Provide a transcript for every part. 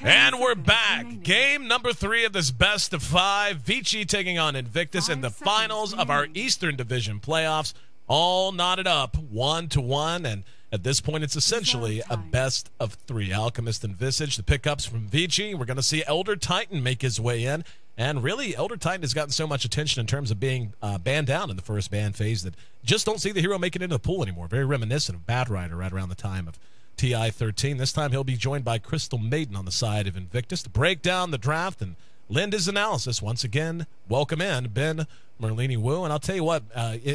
And we're back. Game number 3 of this best of 5. Vici taking on Invictus in the finals of our Eastern Division playoffs. All knotted up 1-1, and at this point it's essentially a best of 3. Alchemist and Visage, the pickups from Vici. We're going to see Elder Titan make his way in. And really, Elder Titan has gotten so much attention in terms of being banned down in the first ban phase that just don't see the hero make it into the pool anymore. Very reminiscent of Bad Rider right around the time of TI-13. This time he'll be joined by Crystal Maiden on the side of Invictus to break down the draft and lend his analysis. Once again, welcome in Ben Merlini-Wu. And I'll tell you what,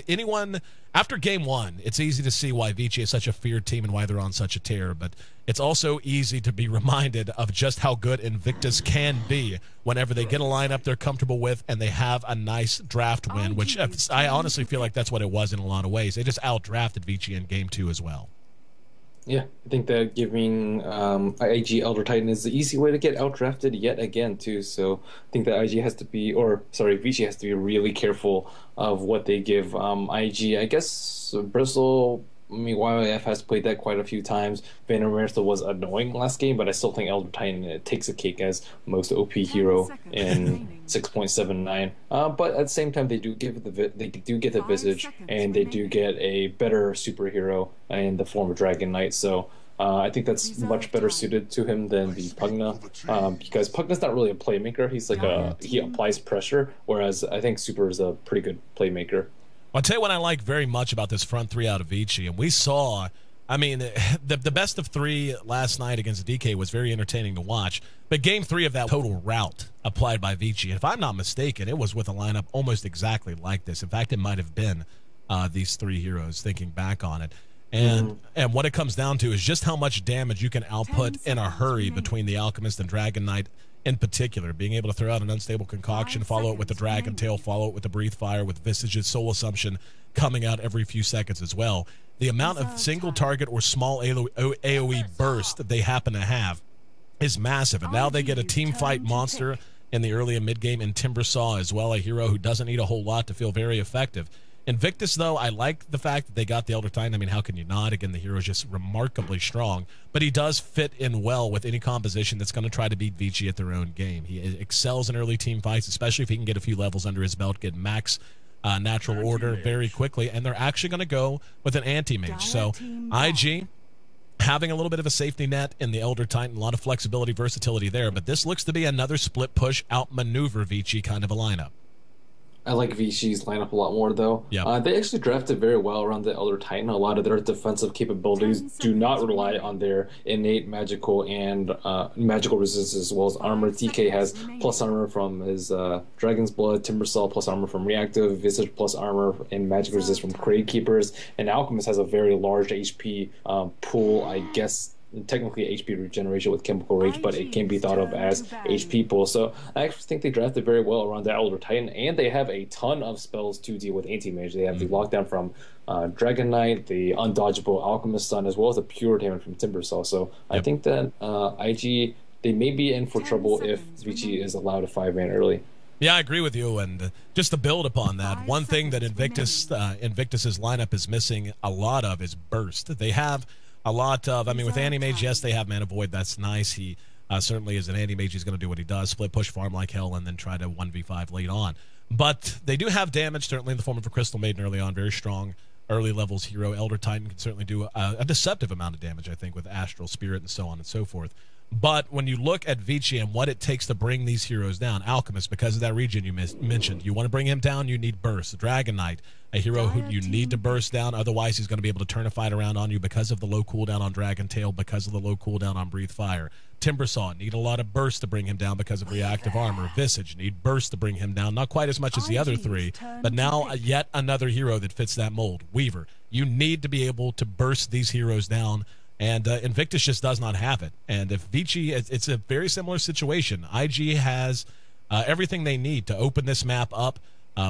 anyone after game 1, it's easy to see why Vici is such a feared team and why they're on such a tear, but it's also easy to be reminded of just how good Invictus can be whenever they get a lineup they're comfortable with and they have a nice draft win, which I honestly feel like that's what it was in a lot of ways. They just outdrafted Vici in game 2 as well. Yeah, I think that giving IG Elder Titan is the easy way to get outdrafted yet again, too. So I think that IG has to be, Vici has to be really careful of what they give IG. I guess Bristle, YYF has played that quite a few times. Van was annoying last game, but I still think Elder Titan takes a cake as most OP hero in 6.79. But at the same time, they do get the Visage, and they do get a better superhero in the form of Dragon Knight. So I think that's much better suited to him than the Pugna, because Pugna's not really a playmaker. He's like he applies pressure, whereas I think Super is a pretty good playmaker. I'll tell you what I like very much about this front 3 out of Vici, and we saw, I mean, the best of 3 last night against DK was very entertaining to watch, but game 3 of that total rout applied by Vici, and if I'm not mistaken, it was with a lineup almost exactly like this. In fact, it might have been these 3 heroes, thinking back on it. And what it comes down to is just how much damage you can output in a hurry between the Alchemist and Dragon Knight in particular. Being able to throw out an unstable concoction, follow it with the Dragon Tail, follow it with the Breathe Fire, with Visage's Soul Assumption coming out every few seconds as well. The amount of single target or small AoE burst that they happen to have is massive. And now they get a team fight monster in the early and mid game in Timbersaw as well, a hero who doesn't need a whole lot to feel very effective. Invictus, though, I like the fact that they got the Elder Titan. I mean, how can you not? Again, the hero is just remarkably strong, but he does fit in well with any composition that's going to try to beat Vici at their own game. He excels in early team fights, especially if he can get a few levels under his belt, get max natural order very quickly, and they're actually going to go with an anti-mage. So IG having a little bit of a safety net in the Elder Titan, a lot of flexibility, versatility there, but this looks to be another split push, outmaneuver Vici kind of a lineup. I like Vici's lineup a lot more, though. Yep. They actually drafted very well around the Elder Titan. A lot of their defensive capabilities do not rely on their innate magical and magical resistance as well as armor. TK has plus armor from his Dragon's Blood, Timbersaw plus armor from Reactive, Visage plus armor and magic resist from Crate Keepers, and Alchemist has a very large HP pool, I guess. Technically HP regeneration with Chemical Rage, but it can be thought of as HP pool. So I actually think they drafted very well around the Elder Titan, and they have a ton of spells to deal with anti-mage. They have the lockdown from Dragon Knight, the undodgeable Alchemist Sun, as well as the pure damage from Timbersaw. So I think that IG, they may be in for trouble if Vici is allowed a 5-man early. Yeah, I agree with you, and just to build upon that, one thing that Invictus's lineup is missing a lot of is burst. They have a lot of, I mean, with Anti-Mage, yes, they have Mana Void. That's nice. He certainly is an Anti-Mage. He's going to do what he does, split push, farm like hell, and then try to 1v5 late on. But they do have damage, certainly in the form of a Crystal Maiden early on. Very strong early levels hero. Elder Titan can certainly do a deceptive amount of damage, I think, with Astral Spirit and so on and so forth. But when you look at Vici and what it takes to bring these heroes down, Alchemist, because of that region you mentioned, you want to bring him down, you need burst. Dragon Knight, a hero who you need to burst down, otherwise he's going to be able to turn a fight around on you because of the low cooldown on Dragon Tail, because of the low cooldown on Breathe Fire. Timbersaw, need a lot of burst to bring him down because of reactive armor. Visage, need burst to bring him down, not quite as much as the other 3, but now yet another hero that fits that mold. Weaver, you need to be able to burst these heroes down, and Invictus just does not have it. And if Vici, it's a very similar situation. IG has everything they need to open this map up,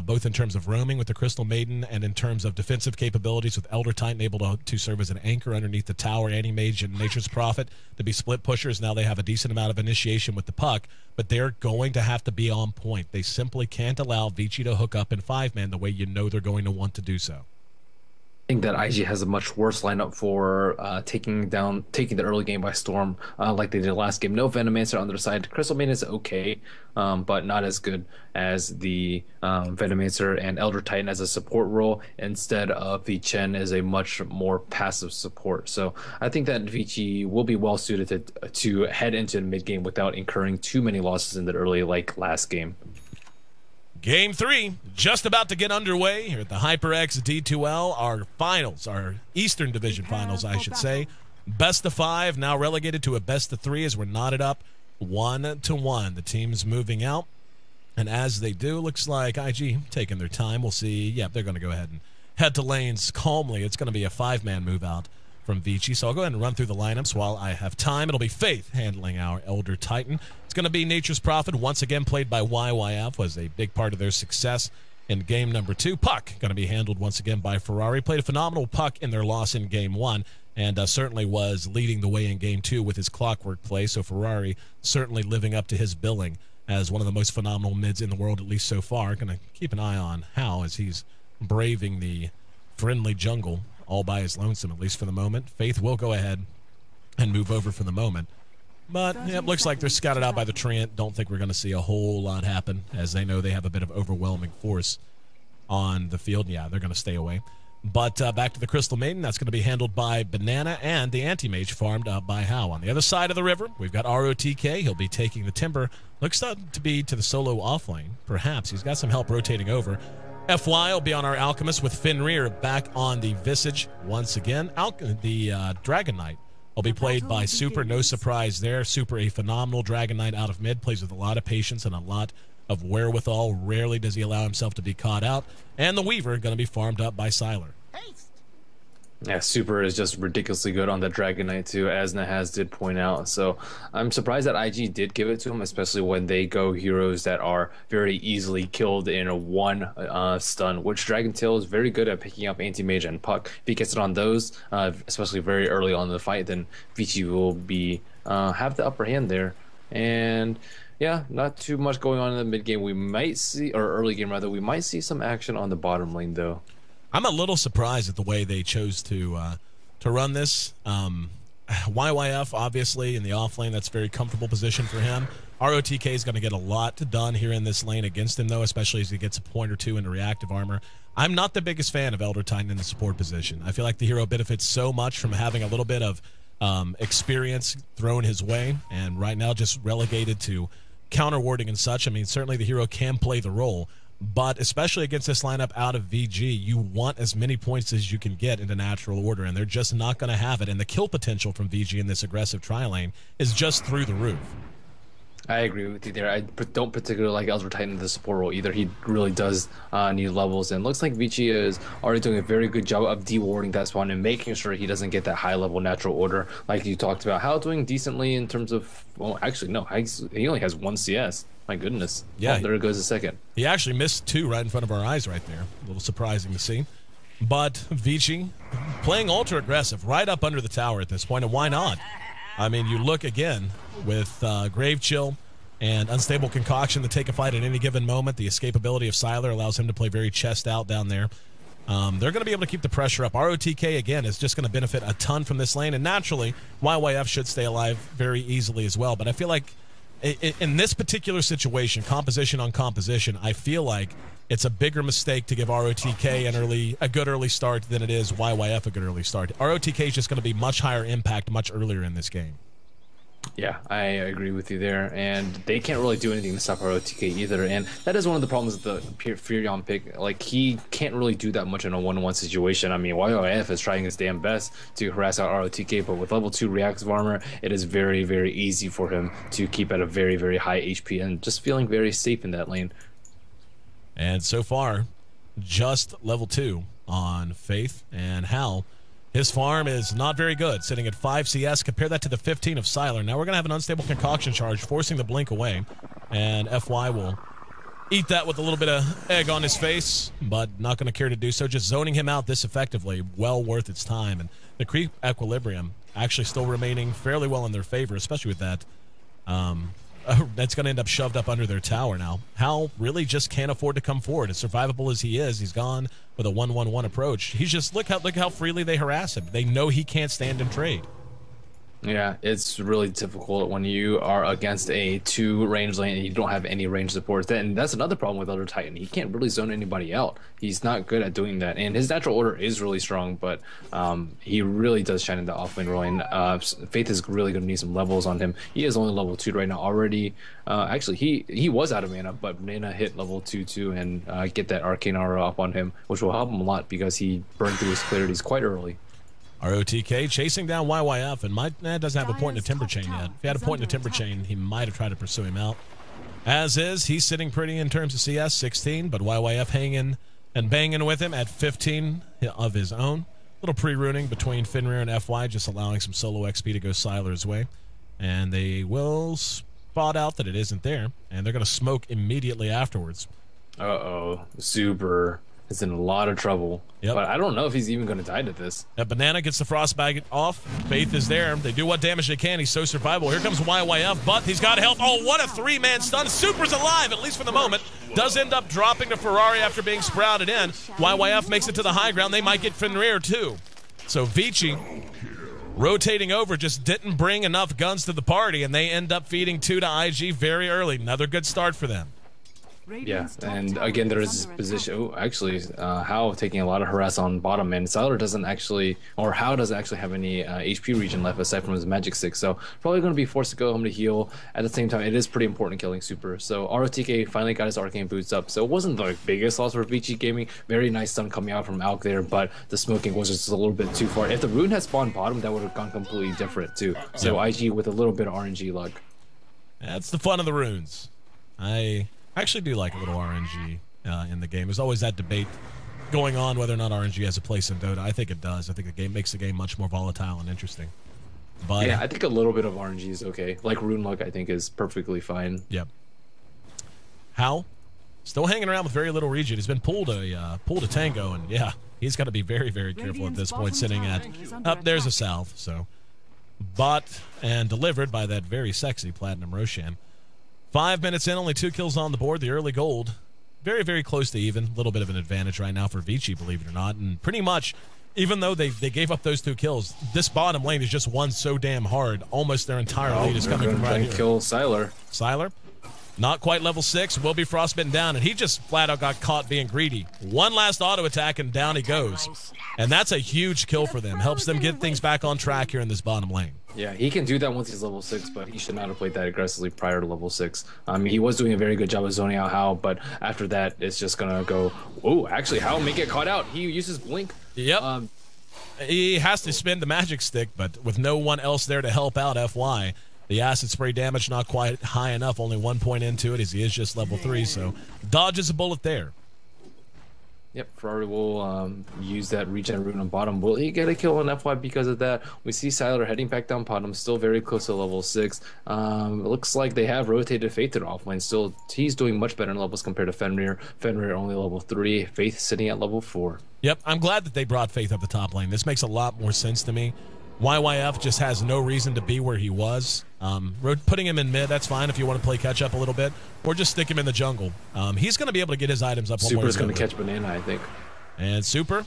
both in terms of roaming with the Crystal Maiden and in terms of defensive capabilities with Elder Titan able to serve as an anchor underneath the tower, Anti-Mage and Nature's Prophet to be split pushers. Now they have a decent amount of initiation with the puck, but they're going to have to be on point. They simply can't allow Vici to hook up in 5-man the way you know they're going to want to do so. think that IG has a much worse lineup for taking the early game by storm, like they did last game. No Venomancer on their side. Crystal Maiden is okay, but not as good as the Venomancer, and Elder Titan as a support role instead of the Chen is a much more passive support. So I think that Vici will be well suited to head into the mid game without incurring too many losses in the early, like last game. Game 3, just about to get underway here at the HyperX D2L. Our finals, our Eastern Division finals, I should say. Best of 5, now relegated to a best of 3 as we're knotted up 1-1. The team's moving out, and as they do, looks like IG taking their time. We'll see. Yeah, they're going to go ahead and head to lanes calmly. It's going to be a 5-man move out from Vici. So I'll go ahead and run through the lineups while I have time. It'll be Faith handling our Elder Titan. It's going to be Nature's Prophet, once again played by YYF, was a big part of their success in game number 2. Puck going to be handled once again by Ferrari. Played a phenomenal Puck in their loss in game 1, and certainly was leading the way in game 2 with his clockwork play. So Ferrari certainly living up to his billing as one of the most phenomenal mids in the world, at least so far. Going to keep an eye on how as he's braving the friendly jungle all by his lonesome, at least for the moment. Faith will go ahead and move over for the moment. But yeah, it looks like they're scouted out by the Treant. Don't think we're going to see a whole lot happen, as they know they have a bit of overwhelming force on the field. Yeah, they're going to stay away. But back to the Crystal Maiden. That's going to be handled by Banana, and the Anti-Mage farmed up by How. On the other side of the river, we've got ROTK. He'll be taking the Timber. Looks to be to the solo offlane. Perhaps. He's got some help rotating over. FY will be on our Alchemist with Fenrir back on the Visage once again. The Dragon Knight will be played by Super. No surprise there. Super, a phenomenal Dragon Knight out of mid. Plays with a lot of patience and a lot of wherewithal. Rarely does he allow himself to be caught out. And the Weaver going to be farmed up by Sylar. Yeah, Super is just ridiculously good on the Dragon Knight too, as Nahaz did point out. So I'm surprised that IG did give it to him, especially when they go heroes that are very easily killed in a one stun, which Dragon Tail is very good at picking up Anti-Mage and Puck. If he gets it on those, especially very early on in the fight, then Vici will be have the upper hand there. And yeah, not too much going on in the mid game. We might see, or early game rather, we might see some action on the bottom lane though. I'm a little surprised at the way they chose to run this. YYF, obviously, in the off lane, that's a very comfortable position for him. ROTK is going to get a lot done here in this lane against him, though, especially as he gets a point or two into reactive armor. I'm not the biggest fan of Elder Titan in the support position. I feel like the hero benefits so much from having a little bit of experience thrown his way, and right now just relegated to counter warding and such. I mean, certainly the hero can play the role, but especially against this lineup out of VG, you want as many points as you can get into natural order, and they're just not going to have it. And the kill potential from VG in this aggressive tri-lane is just through the roof. I agree with you there. I don't particularly like Elder Titan in the support role either. He really does need levels, and looks like Vici is already doing a very good job of de-warding that spawn and making sure he doesn't get that high-level natural order like you talked about. How doing decently in terms of, well, actually, no, he only has 1 CS. My goodness. Yeah. Oh, there goes a second. He actually missed 2 right in front of our eyes right there. A little surprising to see. But Vici playing ultra aggressive right up under the tower at this point, and why not? I mean, you look again with Grave Chill and Unstable Concoction to take a fight at any given moment. The escapability of Sylar allows him to play very chest out down there. They're going to be able to keep the pressure up. ROTK, again, is just going to benefit a ton from this lane, and naturally, YYF should stay alive very easily as well. But I feel like in this particular situation, composition on composition, I feel like it's a bigger mistake to give ROTK a good early start than it is YYF a good early start. ROTK is just going to be much higher impact much earlier in this game. Yeah, I agree with you there, and they can't really do anything to stop ROTK either, and that is one of the problems with the Furion pick. Like, he can't really do that much in a 1-on-1 situation. I mean, YOF is trying his damn best to harass out ROTK, but with level 2 reactive armor, it is very, very easy for him to keep at a very, very high HP and just feeling very safe in that lane. And so far, just level 2 on Faith, and Hal. His farm is not very good, sitting at 5 CS. Compare that to the 15 of Sylar. Now we're going to have an Unstable Concoction charge, forcing the blink away. And FY will eat that with a little bit of egg on his face, but not going to care to do so. Just zoning him out this effectively, well worth its time. And the creep equilibrium actually still remaining fairly well in their favor, especially with that that's going to end up shoved up under their tower now. Hal really just can't afford to come forward. As survivable as he is, he's gone with a 1-1-1 approach. He's just, look how freely they harass him. They know he can't stand and trade. Yeah, it's really difficult when you are against a 2 range lane and you don't have any range support. Then that's another problem with Elder Titan. He can't really zone anybody out. He's not good at doing that. And his natural order is really strong, but he really does shine in the off lane role. And Faith is really going to need some levels on him. He is only level 2 right now already. Actually, he was out of mana, but mana hit level 2 too, and get that Arcane Aura up on him, which will help him a lot because he burned through his clarities quite early. ROTK chasing down YYF, and doesn't have a point in the Timber Chain yet. If he had a point in the Timber Chain, he might have tried to pursue him out. As is, he's sitting pretty in terms of CS, 16, but YYF hanging and banging with him at 15 of his own. Little pre-runing between Fenrir and FY, just allowing some solo XP to go Sylar's way. And they will spot out that it isn't there, and they're going to smoke immediately afterwards. Uh-oh, Super is in a lot of trouble. Yep. But I don't know if he's even going to die to this. Banana gets the frostbite off. Faith is there. They do what damage they can. He's so survivable. Here comes YYF, but he's got help. Oh, what a 3-man stun. Super's alive, at least for the moment. Does end up dropping to Ferrari after being sprouted in. YYF makes it to the high ground. They might get Fenrir, too. So Vici, rotating over, just didn't bring enough guns to the party, and they end up feeding 2 to IG very early. Another good start for them. Yeah, and again, there is this position. Oh, actually, Hao taking a lot of harass on bottom, and Sylar doesn't actually, or Hao doesn't actually have any HP regen left aside from his magic stick, so probably going to be forced to go home to heal. At the same time, it is pretty important killing Super. So ROTK finally got his arcane boots up, so it wasn't the biggest loss for Vici Gaming. Very nice stun coming out from Alk there, but the smoking was just a little bit too far. If the rune had spawned bottom, that would have gone completely different too. So IG with a little bit of RNG luck. That's the fun of the runes. I actually do like a little RNG in the game. There's always that debate going on whether or not RNG has a place in Dota. I think it does. I think the game makes the game much more volatile and interesting. But yeah, I think a little bit of RNG is okay. Like rune luck, I think is perfectly fine. Yep. Hal, still hanging around with very little regen. He's been pulled a tango, and yeah, he's got to be very, very careful at this point. Sitting at there's a salve. So bought and delivered by that very sexy Platinum Roshan. 5 minutes in, only 2 kills on the board. The early gold, very, very close to even. A little bit of an advantage right now for Vici, believe it or not. And pretty much, even though they gave up those 2 kills, this bottom lane is just won so damn hard. Almost their entire lead is coming from right here. Kill Sylar. Sylar, not quite level 6, will be frostbitten down, and he just flat out got caught being greedy. One last auto attack, and down he goes. And that's a huge kill for them. Helps them get things back on track here in this bottom lane. Yeah, he can do that once he's level 6, but he should not have played that aggressively prior to level 6. He was doing a very good job of zoning out Hao, but after that, it's just gonna go. Oh, actually, Hao may get caught out. He uses blink. Yep. He has to spin the magic stick, but with no one else there to help out FY, the acid spray damage not quite high enough. Only 1 point into it, as he is just level 3, so dodges a bullet there. Yep, Ferrari will use that regen rune on bottom. Will he get a kill on FY because of that? We see Sylar heading back down bottom, still very close to level 6. It looks like they have rotated Faith to the offlane. Still, he's doing much better in levels compared to Fenrir. Fenrir only level 3, Faith sitting at level 4. Yep, I'm glad that they brought Faith up the top lane. This makes a lot more sense to me. YYF just has no reason to be where he was. Putting him in mid, that's fine if you want to play catch up a little bit, or just stick him in the jungle. He's going to be able to get his items up. Super's going to catch Banana, I think. And Super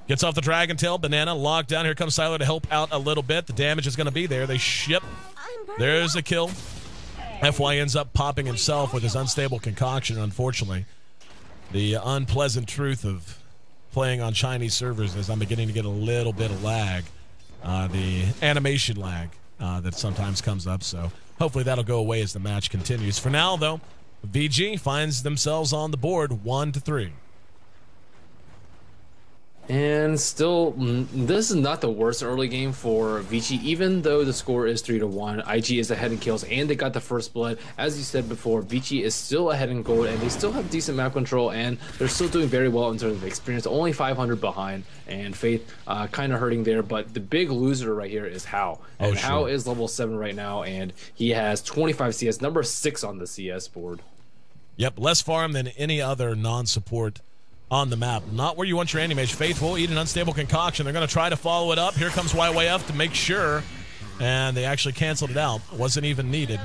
gets off the Dragon Tail. Banana locked down. Here comes Sylar to help out a little bit. The damage is going to be there. They ship. There's a kill. FY ends up popping himself with his unstable concoction, unfortunately. The unpleasant truth of playing on Chinese servers is I'm beginning to get a little bit of lag. The animation lag that sometimes comes up, so hopefully that'll go away as the match continues. For now, though, VG finds themselves on the board 1-3. And still, this is not the worst early game for Vici, even though the score is 3-1. IG is ahead in kills, and they got the first blood. As you said before, Vici is still ahead in gold, and they still have decent map control, and they're still doing very well in terms of experience. Only 500 behind, and Faith kind of hurting there. But the big loser right here is Hao. And Hao is level 7 right now, and he has 25 CS, number 6 on the CS board. Yep, less farm than any other non-support on the map. Not where you want your animation. Faith will eat an unstable concoction. They're going to try to follow it up. Here comes YYF to make sure, and they actually canceled it out. Wasn't even needed.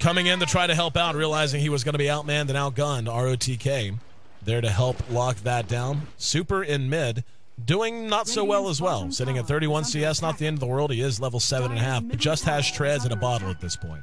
coming in to try to help out, realizing he was going to be outmanned and outgunned. ROTK there to help lock that down. Super in mid, doing not so well as well. Sitting at 31 CS, not the end of the world. He is level 7.5, but just has treads and a bottle at this point.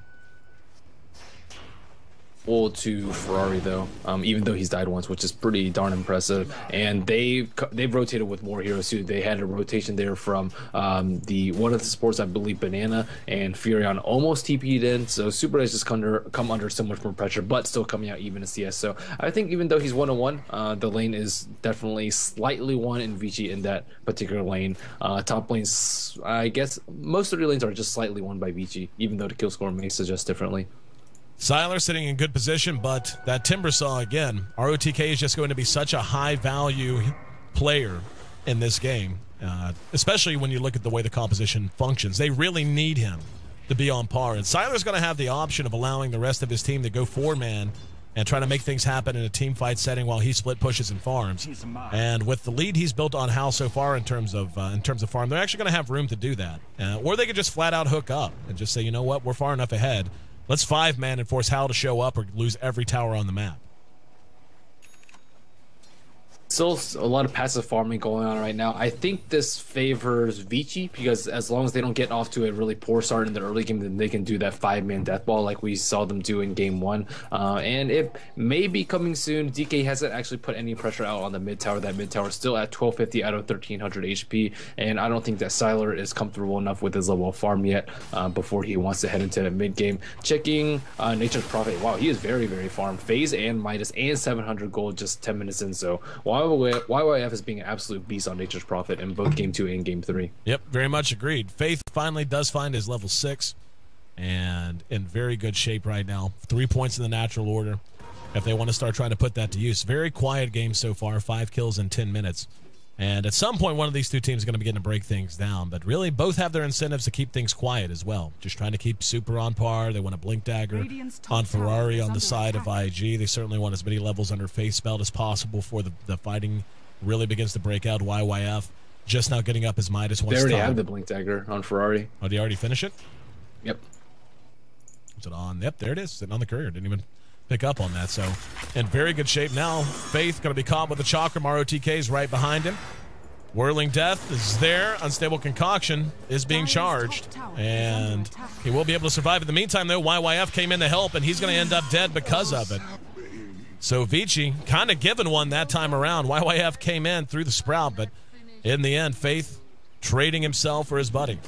To Ferrari though, even though he's died once, which is pretty darn impressive. And they've rotated with more heroes too. They had a rotation there from one of the supports, I believe, Banana and Furion almost TP'd in. So Super has just come under so much more pressure, but still coming out even in CS. So I think even though he's 1-on-1, the lane is definitely slightly won in Vici in that particular lane. Top lanes, I guess most of the lanes are just slightly won by Vici, even though the kill score may suggest differently. Siler sitting in good position, but that Timber Saw again. ROTK is just going to be such a high-value player in this game, especially when you look at the way the composition functions. They really need him to be on par. And Siler's going to have the option of allowing the rest of his team to go 4-man and try to make things happen in a team fight setting while he split pushes and farms. And with the lead he's built on Hal so far in terms of farm, they're actually going to have room to do that. Or they could just flat-out hook up and just say, you know what, we're far enough ahead. Let's 5-man and force Hal to show up or lose every tower on the map. Still a lot of passive farming going on right now. I think this favors Vici because as long as they don't get off to a really poor start in the early game, then they can do that 5-man death ball like we saw them do in game 1. And it may be coming soon. DK hasn't actually put any pressure out on the mid tower. That mid tower is still at 1250 out of 1300 HP, and I don't think that Siler is comfortable enough with his level of farm yet before he wants to head into the mid game. Checking Nature's Prophet. Wow, he is very, very farm. Phase and Midas and 700 gold just 10 minutes in. So YYF is being an absolute beast on Nature's Prophet in both Game 2 and Game 3. Yep, very much agreed. Faith finally does find his level 6 and in very good shape right now. 3 points in the natural order if they want to start trying to put that to use. Very quiet game so far, 5 kills in 10 minutes. And at some point, one of these two teams is going to begin to break things down. But really, both have their incentives to keep things quiet as well. Just trying to keep Super on par. They want a Blink Dagger on Ferrari on the side of IG. They certainly want as many levels under Face Belt as possible before the fighting really begins to break out. YYF just now getting up his Midas once. They already have the Blink Dagger on Ferrari. Oh, did he already finish it? Yep. Is it on? Yep, there it is. Sitting on the courier. Didn't even pick up on that. So in very good shape now. Faith going to be caught with the Chakram. ROTK is right behind him. Whirling Death is there. Unstable Concoction is being charged, and he will be able to survive. In the meantime, though, YYF came in to help, and he's going to end up dead because of it. So Vici kind of given one that time around. YYF came in through the Sprout, but in the end, Faith trading himself for his buddy.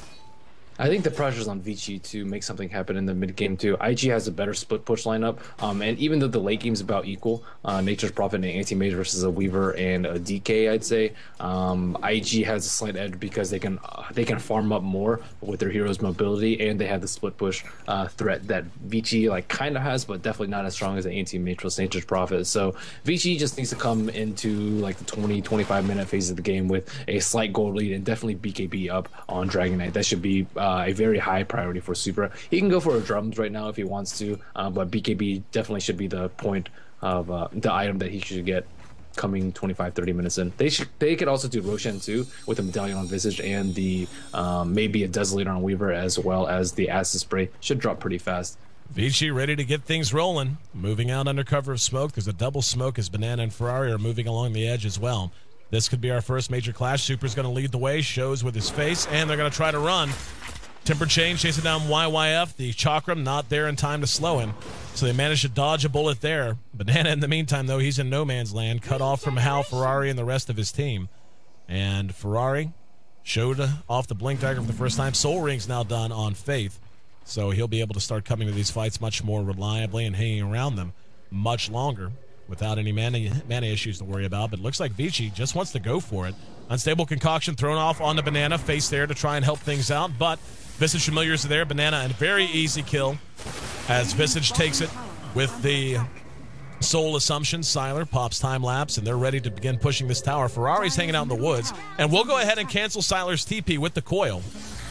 I think the pressure's on Vici to make something happen in the mid game too. IG has a better split push lineup, and even though the late game's about equal, Nature's Prophet and Anti-Mage versus a Weaver and a DK, I'd say IG has a slight edge because they can farm up more with their hero's mobility, and they have the split push threat that Vici kind of has, but definitely not as strong as the Anti-Mage plus Nature's Prophet. So Vici just needs to come into the 20-25 minute phase of the game with a slight gold lead and definitely BKB up on Dragon Knight. That should be a very high priority for Supra. He can go for a drums right now if he wants to, but BKB definitely should be the point of the item that he should get coming 25-30 minutes in. They could also do Roshan too with a Medallion on Visage and the maybe a Desolator on Weaver, as well as the Acid Spray. Should drop pretty fast. Vici ready to get things rolling. Moving out under cover of smoke. There's a double smoke as Banana and Ferrari are moving along the edge as well. This could be our first major clash. Super's going to lead the way, shows with his face, and they're going to try to run. Temper Chain chasing down YYF. The Chakram not there in time to slow him, so they managed to dodge a bullet there. Banana, in the meantime, though, he's in no man's land, cut off from Hal, Ferrari, and the rest of his team. And Ferrari showed off the Blink Dagger for the first time. Soul Ring's now done on Faith, so he'll be able to start coming to these fights much more reliably and hanging around them much longer without any mana issues to worry about. But it looks like Vici just wants to go for it. Unstable Concoction thrown off on the Banana. Face there to try and help things out, but Visage Familiars are there. Banana, and very easy kill as Visage takes it with the Soul Assumption. Siler pops time lapse, and they're ready to begin pushing this tower. Ferrari's hanging out in the woods, and we'll go ahead and cancel Siler's TP with the coil.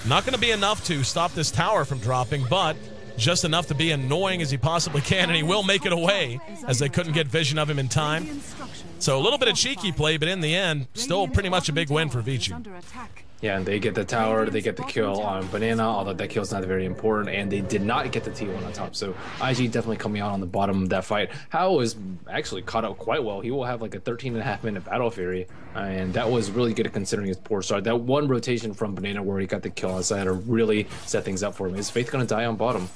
Not going to be enough to stop this tower from dropping, but just enough to be annoying as he possibly can, and he will make it away as they couldn't get vision of him in time. So a little bit of cheeky play, but in the end, still pretty much a big win for Vici. Yeah, and they get the tower, they get the kill on Banana, although that kill's not very important, and they did not get the T1 on top. So IG definitely coming out on the bottom of that fight. Hao is actually caught up quite well. He will have like a 13.5-minute Battle Fury, and that was really good considering his poor start. That one rotation from Banana where he got the kill on side to really set things up for him. Is Faith going to die on bottom?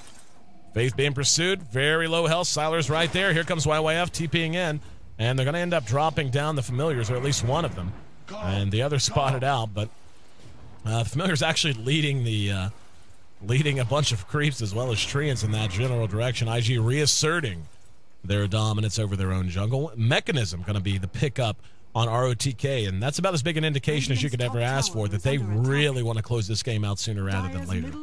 Faith being pursued, very low health. Sylar's right there. Here comes YYF TPing in, and they're going to end up dropping down the familiars, or at least one of them, and the other spotted out, but Familiar's actually leading a bunch of creeps as well as treants in that general direction. IG reasserting their dominance over their own jungle. Mechanism going to be the pickup on ROTK, and that's about as big an indication as you could ever ask for that they really want to close this game out sooner rather than later.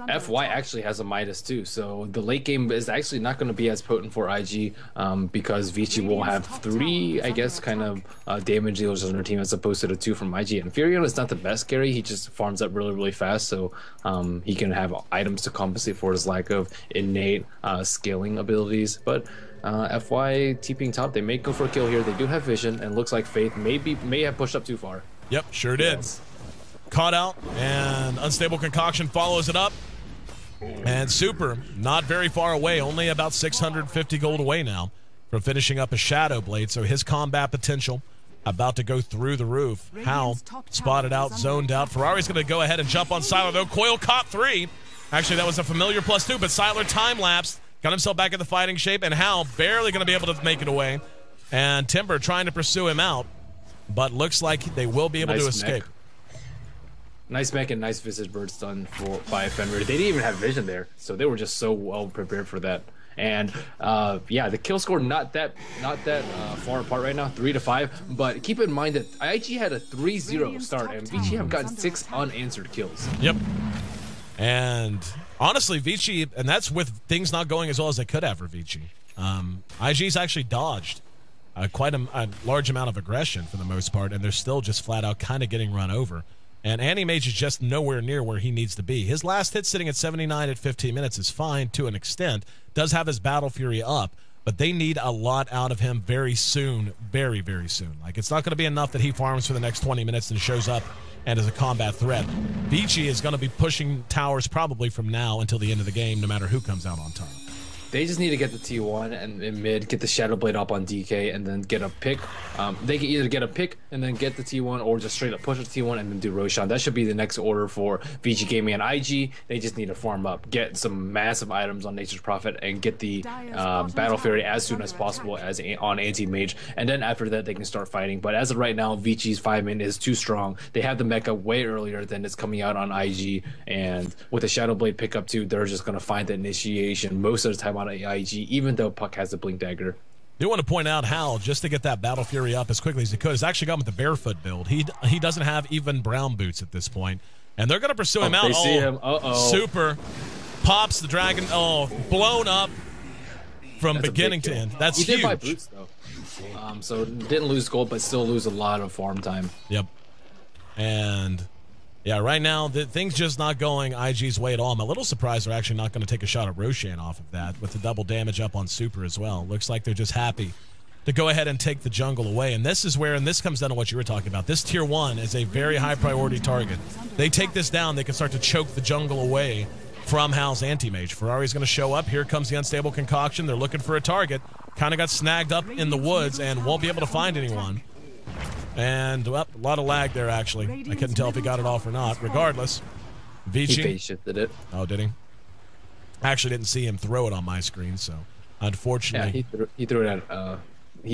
FY actually has a Midas too, so the late game is actually not going to be as potent for IG because Vici will have 3, I guess, kind of damage dealers on their team as opposed to the 2 from IG. And Furion is not the best carry, he just farms up really, really fast, so he can have items to compensate for his lack of innate scaling abilities. But FY TPing top, they may go for a kill here. They do have vision, and looks like Faith may have pushed up too far. Yep, sure did. Yes. Caught out, and Unstable Concoction follows it up. And Super, not very far away, only about 650 gold away now from finishing up a Shadow Blade, so his combat potential about to go through the roof. Hao spotted out, zoned out. Ferrari's going to go ahead and jump on Sylar, though. Coil caught 3. Actually, that was a familiar +2, but Sylar time-lapsed, got himself back in the fighting shape, and Hao barely going to be able to make it away. And Timber trying to pursue him out, but looks like they will be able to escape. Nice mech and nice Visage Birds done by Fenrir. They didn't even have vision there, so they were just so well prepared for that. And yeah, the kill score not that far apart right now, 3-5. But keep in mind that IG had a 3-0 start, and Vici have gotten 6 unanswered kills. Yep. And honestly, Vici, and that's with things not going as well as they could have for Vici. IG's actually dodged quite a large amount of aggression for the most part, and they're still just flat out kind of getting run over. And Anti-Mage is just nowhere near where he needs to be. His last hit sitting at 79 at 15 minutes is fine to an extent. Does have his Battle Fury up, but they need a lot out of him very soon, very, very soon. Like, it's not going to be enough that he farms for the next 20 minutes and shows up and is a combat threat. Vici is going to be pushing towers probably from now until the end of the game, no matter who comes out on top. They just need to get the T1 and in mid, get the Shadow Blade up on DK, and then get a pick. They can either get a pick and then get the T1, or just straight up push the T1 and then do Roshan. That should be the next order for VG Gaming and IG. They just need to farm up, get some massive items on Nature's Prophet, and get the Battle Fury as soon as possible on Anti-Mage. And then after that, they can start fighting. But as of right now, Vici's 5-man is too strong. They have the mecha way earlier than it's coming out on IG. And with the Shadow Blade pickup too, they're just going to find the initiation most of the time on IG, even though Puck has the Blink Dagger. I do want to point out how, just to get that Battle Fury up as quickly as he could, has actually gone with the barefoot build. He doesn't have even brown boots at this point, and they're going to pursue him out. They see him. Super pops the dragon. Blown up from beginning to end. That's he huge. Did buy boots though, so didn't lose gold, but still lose a lot of farm time. Yep. And yeah, right now, things just not going IG's way at all. I'm a little surprised they're actually not going to take a shot at Roshan off of that with the double damage up on Super as well. Looks like they're just happy to go ahead and take the jungle away. And this is where, and this comes down to what you were talking about, this tier 1 is a very high priority target. They take this down, they can start to choke the jungle away from Hao's Anti-Mage. Ferrari's going to show up. Here comes the Unstable Concoction. They're looking for a target. Kind of got snagged up in the woods and won't be able to find anyone. And, well, a lot of lag there, actually. I couldn't tell if he got it off or not. Regardless, Vici. He phase shifted it. Oh, did he? I actually didn't see him throw it on my screen, so unfortunately. Yeah, he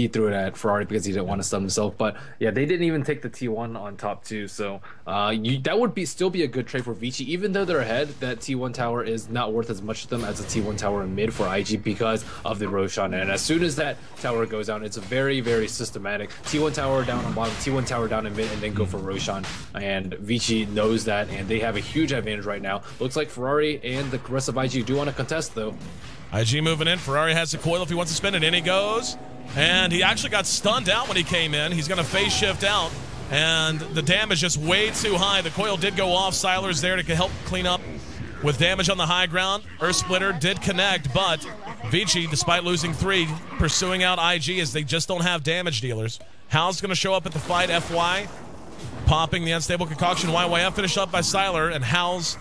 threw it at Ferrari because he didn't want to stun himself. But yeah, they didn't even take the T1 on top too. So that would still be a good trade for Vici. Even though they're ahead, that T1 tower is not worth as much to them as a T1 tower in mid for IG because of the Roshan. And as soon as that tower goes down, it's a very, very systematic T1 tower down on bottom, T1 tower down in mid, and then go for Roshan. And Vici knows that, and they have a huge advantage right now. Looks like Ferrari and the rest of IG do want to contest though. IG moving in. Ferrari has the coil if he wants to spin it. In he goes. And he actually got stunned out when he came in. He's going to phase shift out. And the damage is way too high. The coil did go off. Sylar's there to help clean up with damage on the high ground. Earth Splitter did connect, but Vici, despite losing 3, pursuing out IG as they just don't have damage dealers. Hao's going to show up at the fight. FY popping the unstable concoction. YYF finished up by Siler, and Hal's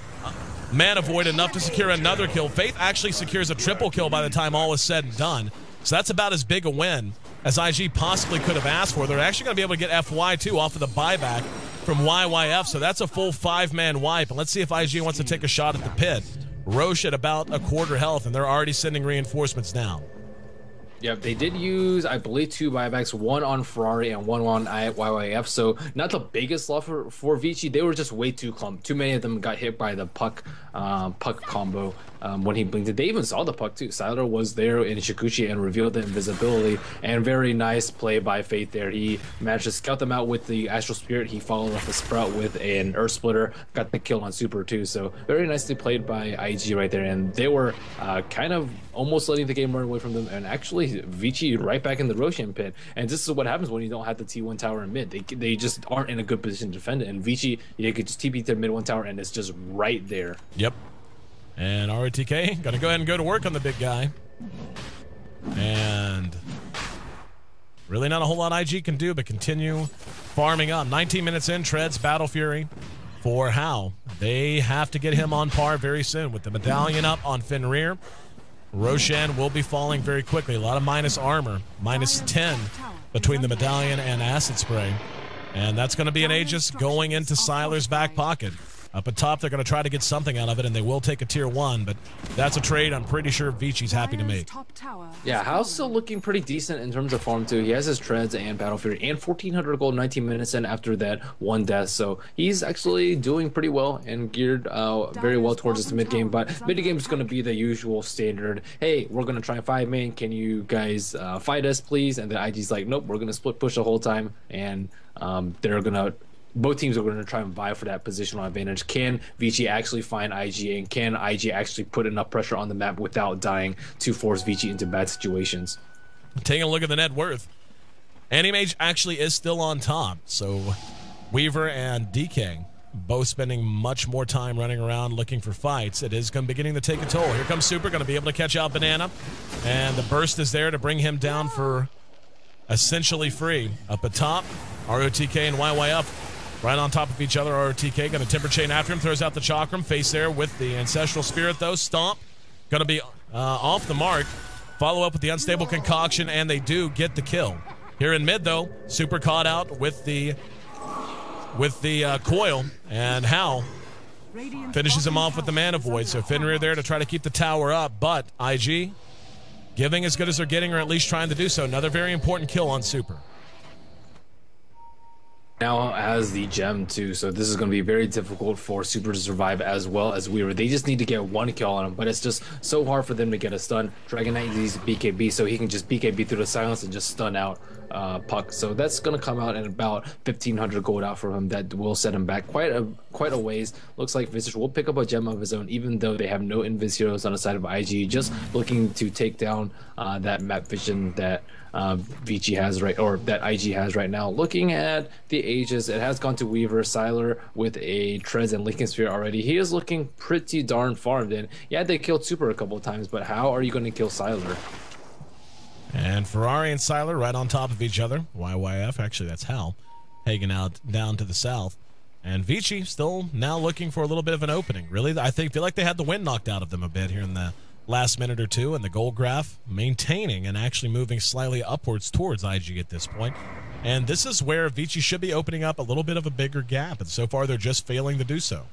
mana void enough to secure another kill. Faith actually secures a triple kill by the time all is said and done. So that's about as big a win as IG possibly could have asked for. They're actually going to be able to get FY too off of the buyback from YYF. So that's a full 5-man wipe. And let's see if IG wants to take a shot at the pit. Roche at about a quarter health, and they're already sending reinforcements now. Yeah, they did use, I believe, 2 buybacks, one on Ferrari and one on YYF. So not the biggest loss for Vici. They were just way too clumped. Too many of them got hit by the puck combo when he blinked it. They even saw the puck too. Siler was there in Shikuchi and revealed the invisibility. And very nice play by Faith there. He managed to scout them out with the Astral Spirit. He followed up a Sprout with an Earth Splitter. Got the kill on Super too. So very nicely played by IG right there. And they were kind of almost letting the game run away from them. And actually, Vici right back in the Roshan pit. And this is what happens when you don't have the T1 tower in mid. They just aren't in a good position to defend it. And Vici, you could just TP to mid 1 tower and it's just right there. Yep. And ROTK gonna go ahead and go to work on the big guy. And really not a whole lot IG can do but continue farming up. 19 minutes in, Treads Battle Fury for How. They have to get him on par very soon with the medallion up on Fenrir. Roshan will be falling very quickly. A lot of minus armor. Minus 10 between the medallion and acid spray. And that's going to be an Aegis going into Siler's back pocket. Up at top, they're going to try to get something out of it, and they will take a tier 1, but that's a trade I'm pretty sure Vici's happy to make. Yeah, Hal's still looking pretty decent in terms of farm too. He has his Treads and Battle Fury and 1,400 gold 19 minutes in after that 1 death, so he's actually doing pretty well and geared very well towards this mid game. But mid game is going to be the usual standard. Hey, we're going to try 5 main. Can you guys fight us, please? And the IG's like, nope, we're going to split push the whole time, and they're going to. Both teams are going to try and vie for that positional advantage. Can Vici actually find IG, and can IG actually put enough pressure on the map without dying to force Vici into bad situations? Taking a look at the net worth, Animage actually is still on top. So Weaver and DK both spending much more time running around looking for fights. It is beginning to take a toll. Here comes Super, going to be able to catch out Banana. And the burst is there to bring him down for essentially free. Up at top, ROTK and YYF right on top of each other. ROTK going to Timber Chain after him, throws out the Chakram. Face there with the Ancestral Spirit, though. Stomp going to be off the mark. Follow up with the Unstable Concoction, and they do get the kill. Here in mid, though, Super caught out with the coil, and Hal finishes him off with the Mana Void. So Fenrir there to try to keep the tower up, but IG giving as good as they're getting, or at least trying to do so. Another very important kill on Super. Now has the gem too, so this is going to be very difficult for Super to survive as well as Weaver. They just need to get 1 kill on him, but it's just so hard for them to get a stun. Dragon Knight needs BKB, so he can just BKB through the silence and just stun out Puck. So that's going to come out in about 1,500 gold out from him. That will set him back quite a ways. Looks like Visage will pick up a gem of his own, even though they have no invis heroes on the side of IG. Just looking to take down that map vision that Vici has that IG has right now. Looking at the Aegis, it has gone to Weaver. Siler with a Treads and Lincoln Sphere already. He is looking pretty darn farmed in. Yeah, they killed Super a couple of times, but how are you going to kill Siler? And Ferrari and Siler right on top of each other. YYF, actually that's Hal, hanging out down to the south. And Vici still now looking for a little bit of an opening. Really, I feel like they had the wind knocked out of them a bit here in the last minute or two, and the gold graph maintaining and actually moving slightly upwards towards IG at this point. And this is where Vici should be opening up a little bit of a bigger gap, and so far they're just failing to do so.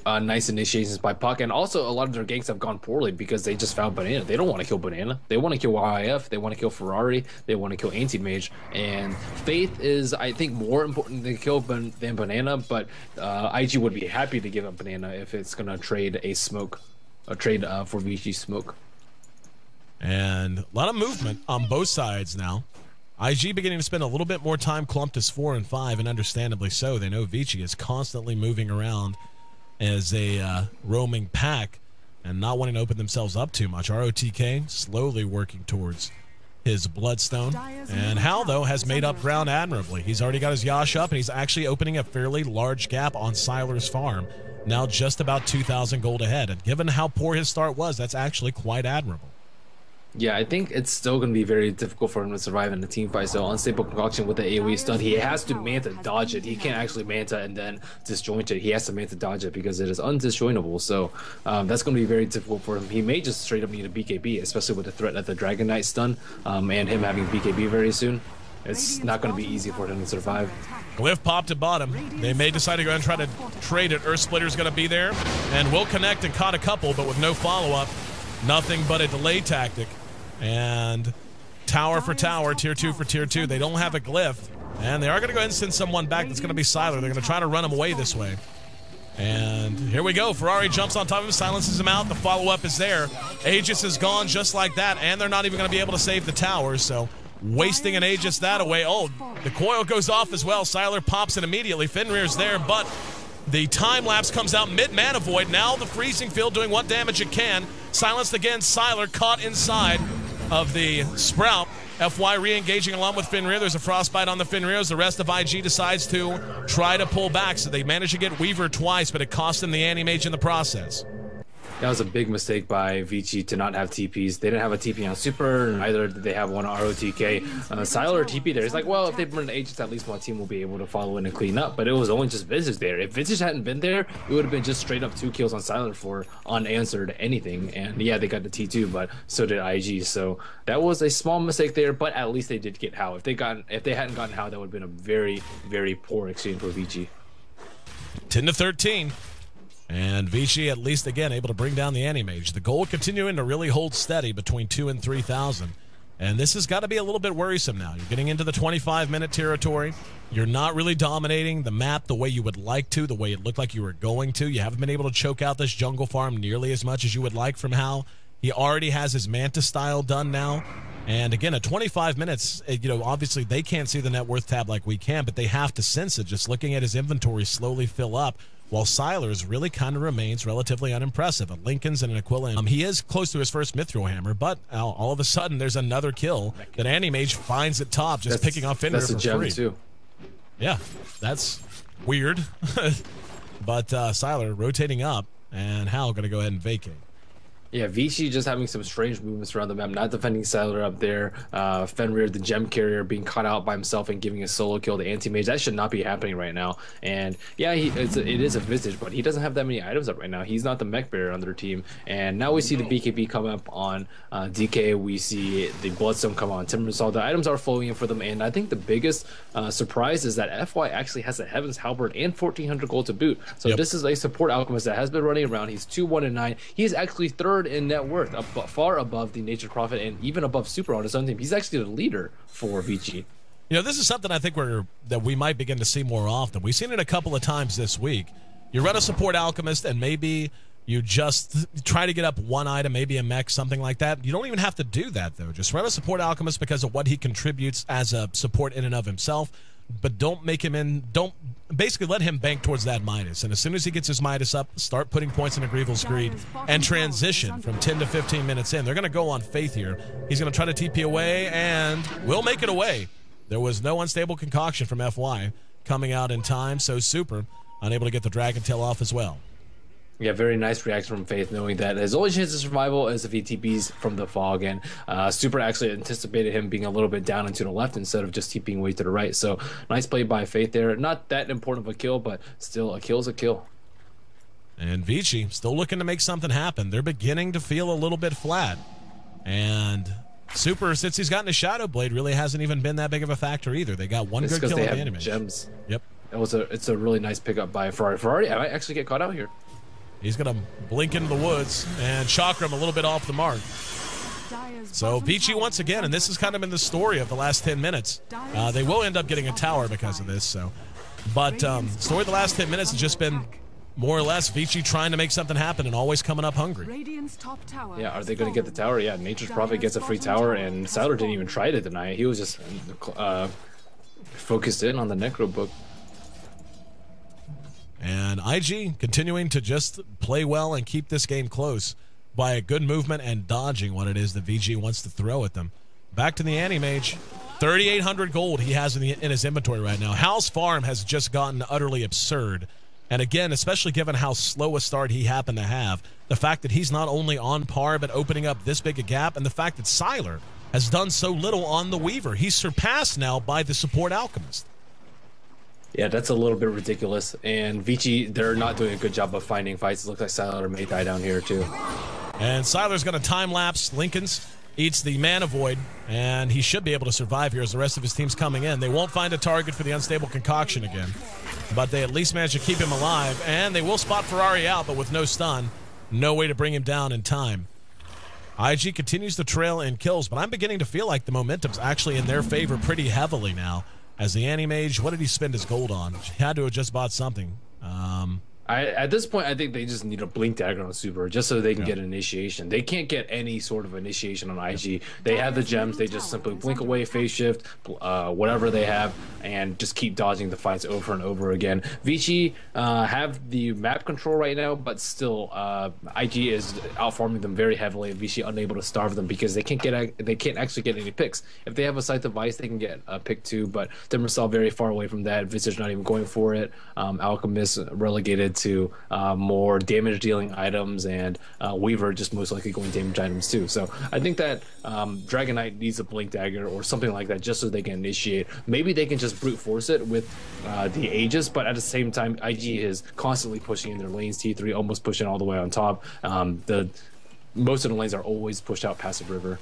Nice initiations by Puck, and also a lot of their ganks have gone poorly because they just found Banana. They don't want to kill Banana. They want to kill YIF. They want to kill Ferrari. They want to kill Anti-Mage. And Faith is, I think, more important to kill than Banana, but IG would be happy to give up Banana if it's going to trade for Vici smoke. And a lot of movement on both sides now. IG beginning to spend a little bit more time clumped as 4 and 5, and understandably so. They know Vici is constantly moving around as a roaming pack and not wanting to open themselves up too much. ROTK slowly working towards his Bloodstone. And Hal, though, has made up ground admirably. He's already got his Yash up, and he's actually opening a fairly large gap on Siler's farm. Now just about 2,000 gold ahead. And given how poor his start was, that's actually quite admirable. Yeah, I think it's still going to be very difficult for him to survive in the team fight. So unstable concoction with the AoE stun, he has to Manta dodge it. He can't actually Manta and then disjoint it. He has to Manta dodge it because it is undisjointable. So that's going to be very difficult for him. He may just straight up need a BKB, especially with the threat of the Dragon Knight stun and him having BKB very soon. It's not going to be easy for him to survive. Glyph popped at bottom. They may decide to go and try to trade it. Earth Splitter's going to be there and will connect and caught a couple, but with no follow-up. Nothing but a delay tactic. And tower for tower, tier 2 for tier 2. They don't have a glyph. And they are going to go ahead and send someone back. That's going to be Siler. They're going to try to run him away this way. And here we go. Ferrari jumps on top of him, silences him out. The follow-up is there. Aegis is gone just like that. And they're not even going to be able to save the tower. So wasting an Aegis that away. Oh, the coil goes off as well. Siler pops it immediately. Fenrir's there, but the time lapse comes out mid-mana void. Now the freezing field doing what damage it can. Silenced again. Siler caught inside of the Sprout. FY re-engaging along with Fenrir. There's a frostbite on the Fenrirs. The rest of IG decides to try to pull back. So they manage to get Weaver twice, but it cost them the Anti-Mage in the process. That was a big mistake by Vici to not have TPs. They didn't have a TP on Super, neither did they have one on ROTK. Siler TP there. He's like, well, if they burn the Aegis, at least one team will be able to follow in and clean up. But it was only just Visage there. If Visage hadn't been there, it would have been just straight up 2 kills on Siler for unanswered anything. And yeah, they got the T2, but so did IG. So that was a small mistake there, but at least they did get How. If they hadn't gotten How, that would have been a very, very poor exchange for Vici. 10-13. And Vici, at least again, able to bring down the Anti-Mage. The goal continuing to really hold steady between 2,000 and 3,000. And this has got to be a little bit worrisome now. You're getting into the 25-minute territory. You're not really dominating the map the way you would like to, the way it looked like you were going to. You haven't been able to choke out this jungle farm nearly as much as you would like from Hal. He already has his Manta style done now. And again, at 25 minutes, you know, obviously they can't see the net worth tab like we can, but they have to sense it just looking at his inventory slowly fill up. While Siler's really kind of remains relatively unimpressive. A Lincoln's and an Aquila. He is close to his first Mithril Hammer, but all of a sudden there's another kill that Anti-Mage finds at top, just picking off Fenrir for free. Too. Yeah, that's weird. But Siler rotating up, and Hal going to go ahead and vacate. Yeah, Vici just having some strange movements around the map, not defending Siler up there. Fenrir, the gem carrier, being caught out by himself and giving a solo kill to Anti-Mage. That should not be happening right now. And yeah, it is a Visage, but he doesn't have that many items up right now. He's not the mech bearer on their team. And now we see the BKB come up on DK. We see the Bloodstone come on Timbersaw. The items are flowing in for them. And I think the biggest surprise is that FY actually has a Heaven's Halberd and 1,400 gold to boot. So this is a support alchemist that has been running around. He's 2-1-9. He is actually third in net worth, far above the Nature's Prophet and even above Super on his own team. He's actually the leader for Vici. You know, this is something I think that we might begin to see more often. We've seen it a couple of times this week. You run a support alchemist and maybe you just try to get up one item, maybe a mech, something like that. You don't even have to do that, though. Just run a support alchemist because of what he contributes as a support in and of himself. But don't basically let him bank towards that Midas. And as soon as he gets his Midas up, start putting points in a Grievel's Greed and transition from 10 to 15 minutes in. They're going to go on Faith here. He's going to try to TP away and will make it away. There was no unstable concoction from FY coming out in time, so Super unable to get the Dragon Tail off as well. Yeah, very nice reaction from Faith, knowing that his only chance of survival is if he TPs from the fog. And Super actually anticipated him being a little bit down and to the left instead of just TPing way to the right. So nice play by Faith there. Not that important of a kill, but still, a kill's a kill. And Vici still looking to make something happen. They're beginning to feel a little bit flat. And Super, since he's gotten a Shadow Blade, really hasn't even been that big of a factor either. They got one good kill on the enemy. Gems. Yep. It's a really nice pickup by Ferrari. Ferrari might actually get caught out here. He's going to blink into the woods and chakra him a little bit off the mark. So Vici once again, and this has kind of been the story of the last 10 minutes. They will end up getting a tower because of this. But story of the last 10 minutes has just been more or less Vici trying to make something happen and always coming up hungry. Yeah, are they going to get the tower? Yeah, Nature's Prophet gets a free tower, and Siler didn't even try to deny it. He was just focused in on the Necro book. And IG continuing to just play well and keep this game close by a good movement and dodging what it is that VG wants to throw at them. Back to the Anti-Mage. 3,800 gold he has in his inventory right now. Hal's farm has just gotten utterly absurd. And again, especially given how slow a start he happened to have, the fact that he's not only on par but opening up this big a gap, and the fact that Sylar has done so little on the Weaver. He's surpassed now by the support Alchemist. Yeah, that's a little bit ridiculous. And Vici, they're not doing a good job of finding fights. It looks like Sylar may die down here too. And Sylar's going to time-lapse. Lincoln's eats the Mana Void, and he should be able to survive here as the rest of his team's coming in. They won't find a target for the Unstable Concoction again, but they at least manage to keep him alive, and they will spot Ferrari out, but with no stun, no way to bring him down in time. IG continues to trail in kills, but I'm beginning to feel like the momentum's actually in their favor pretty heavily now. As the Anti-Mage, what did he spend his gold on? He had to have just bought something. At this point, I think they just need a Blink Dagger on Super just so they can get an initiation. They can't get any sort of initiation on IG. They have the gems. They just simply blink away, phase shift, whatever they have, and just keep dodging the fights over and over again. Vici have the map control right now, but still, IG is outfarming them very heavily, and Vici unable to starve them because they can't actually get any picks. If they have a Scythe of Ice, they can get a pick too, but Timbersaw very far away from that. Vici's not even going for it. Alchemist relegated to more damage dealing items, and Weaver just most likely going damage items too. So I think that Dragon Knight needs a Blink Dagger or something like that just so they can initiate. Maybe they can just brute force it with the Aegis, but at the same time IG is constantly pushing in their lanes. T3 almost pushing all the way on top. Most of the lanes are always pushed out past the river.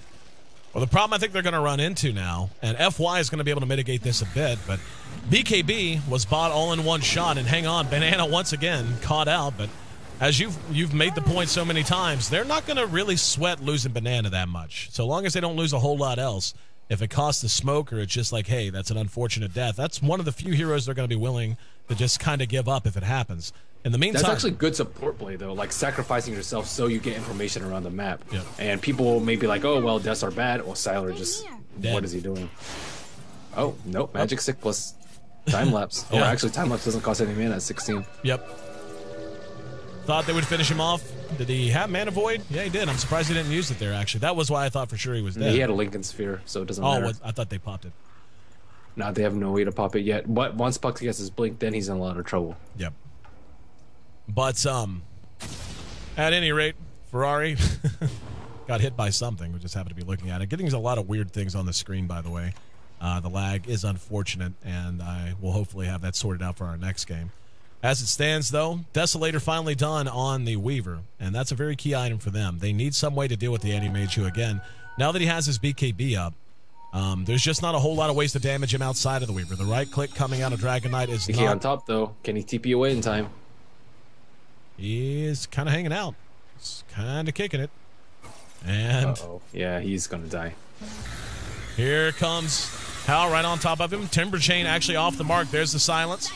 Well, the problem I think they're going to run into now, and FY is going to be able to mitigate this a bit, but BKB was bought all in one shot, and hang on, Banana once again caught out, but as you've made the point so many times, they're not going to really sweat losing Banana that much. So long as they don't lose a whole lot else, if it costs the smoke or it's just like, hey, that's an unfortunate death, that's one of the few heroes they're going to be willing to just kind of give up if it happens. In the meantime, that's actually good support play though, like sacrificing yourself so you get information around the map. Yep. And people may be like, oh well, deaths are bad. Well, Sylar just dead. What is he doing? Oh nope, magic stick plus time lapse. Yeah. Oh, actually, time lapse doesn't cost any mana at 16. Yep. Thought they would finish him off. Did he have Mana Void? Yeah, he did. I'm surprised he didn't use it there. Actually, that was why I thought for sure he was dead. He had a Lincoln Sphere, so it doesn't matter. Oh, I thought they popped it. No, they have no way to pop it yet. But once Puck gets his blink, then he's in a lot of trouble. Yep. But at any rate, Ferrari got hit by something. We just happen to be looking at it. Getting a lot of weird things on the screen, by the way. The lag is unfortunate, and I will hopefully have that sorted out for our next game. As it stands, though, Desolator finally done on the Weaver, and that's a very key item for them. They need some way to deal with the Anti-Mage, who, again, now that he has his BKB up, there's just not a whole lot of ways to damage him outside of the Weaver. The right click coming out of Dragon Knight is not... on top, though. Can he TP away in time? He's kind of hanging out. He's kind of kicking it. And... uh-oh. Yeah, he's going to die. Here comes Hal right on top of him. Timber Chain actually off the mark. There's the silence.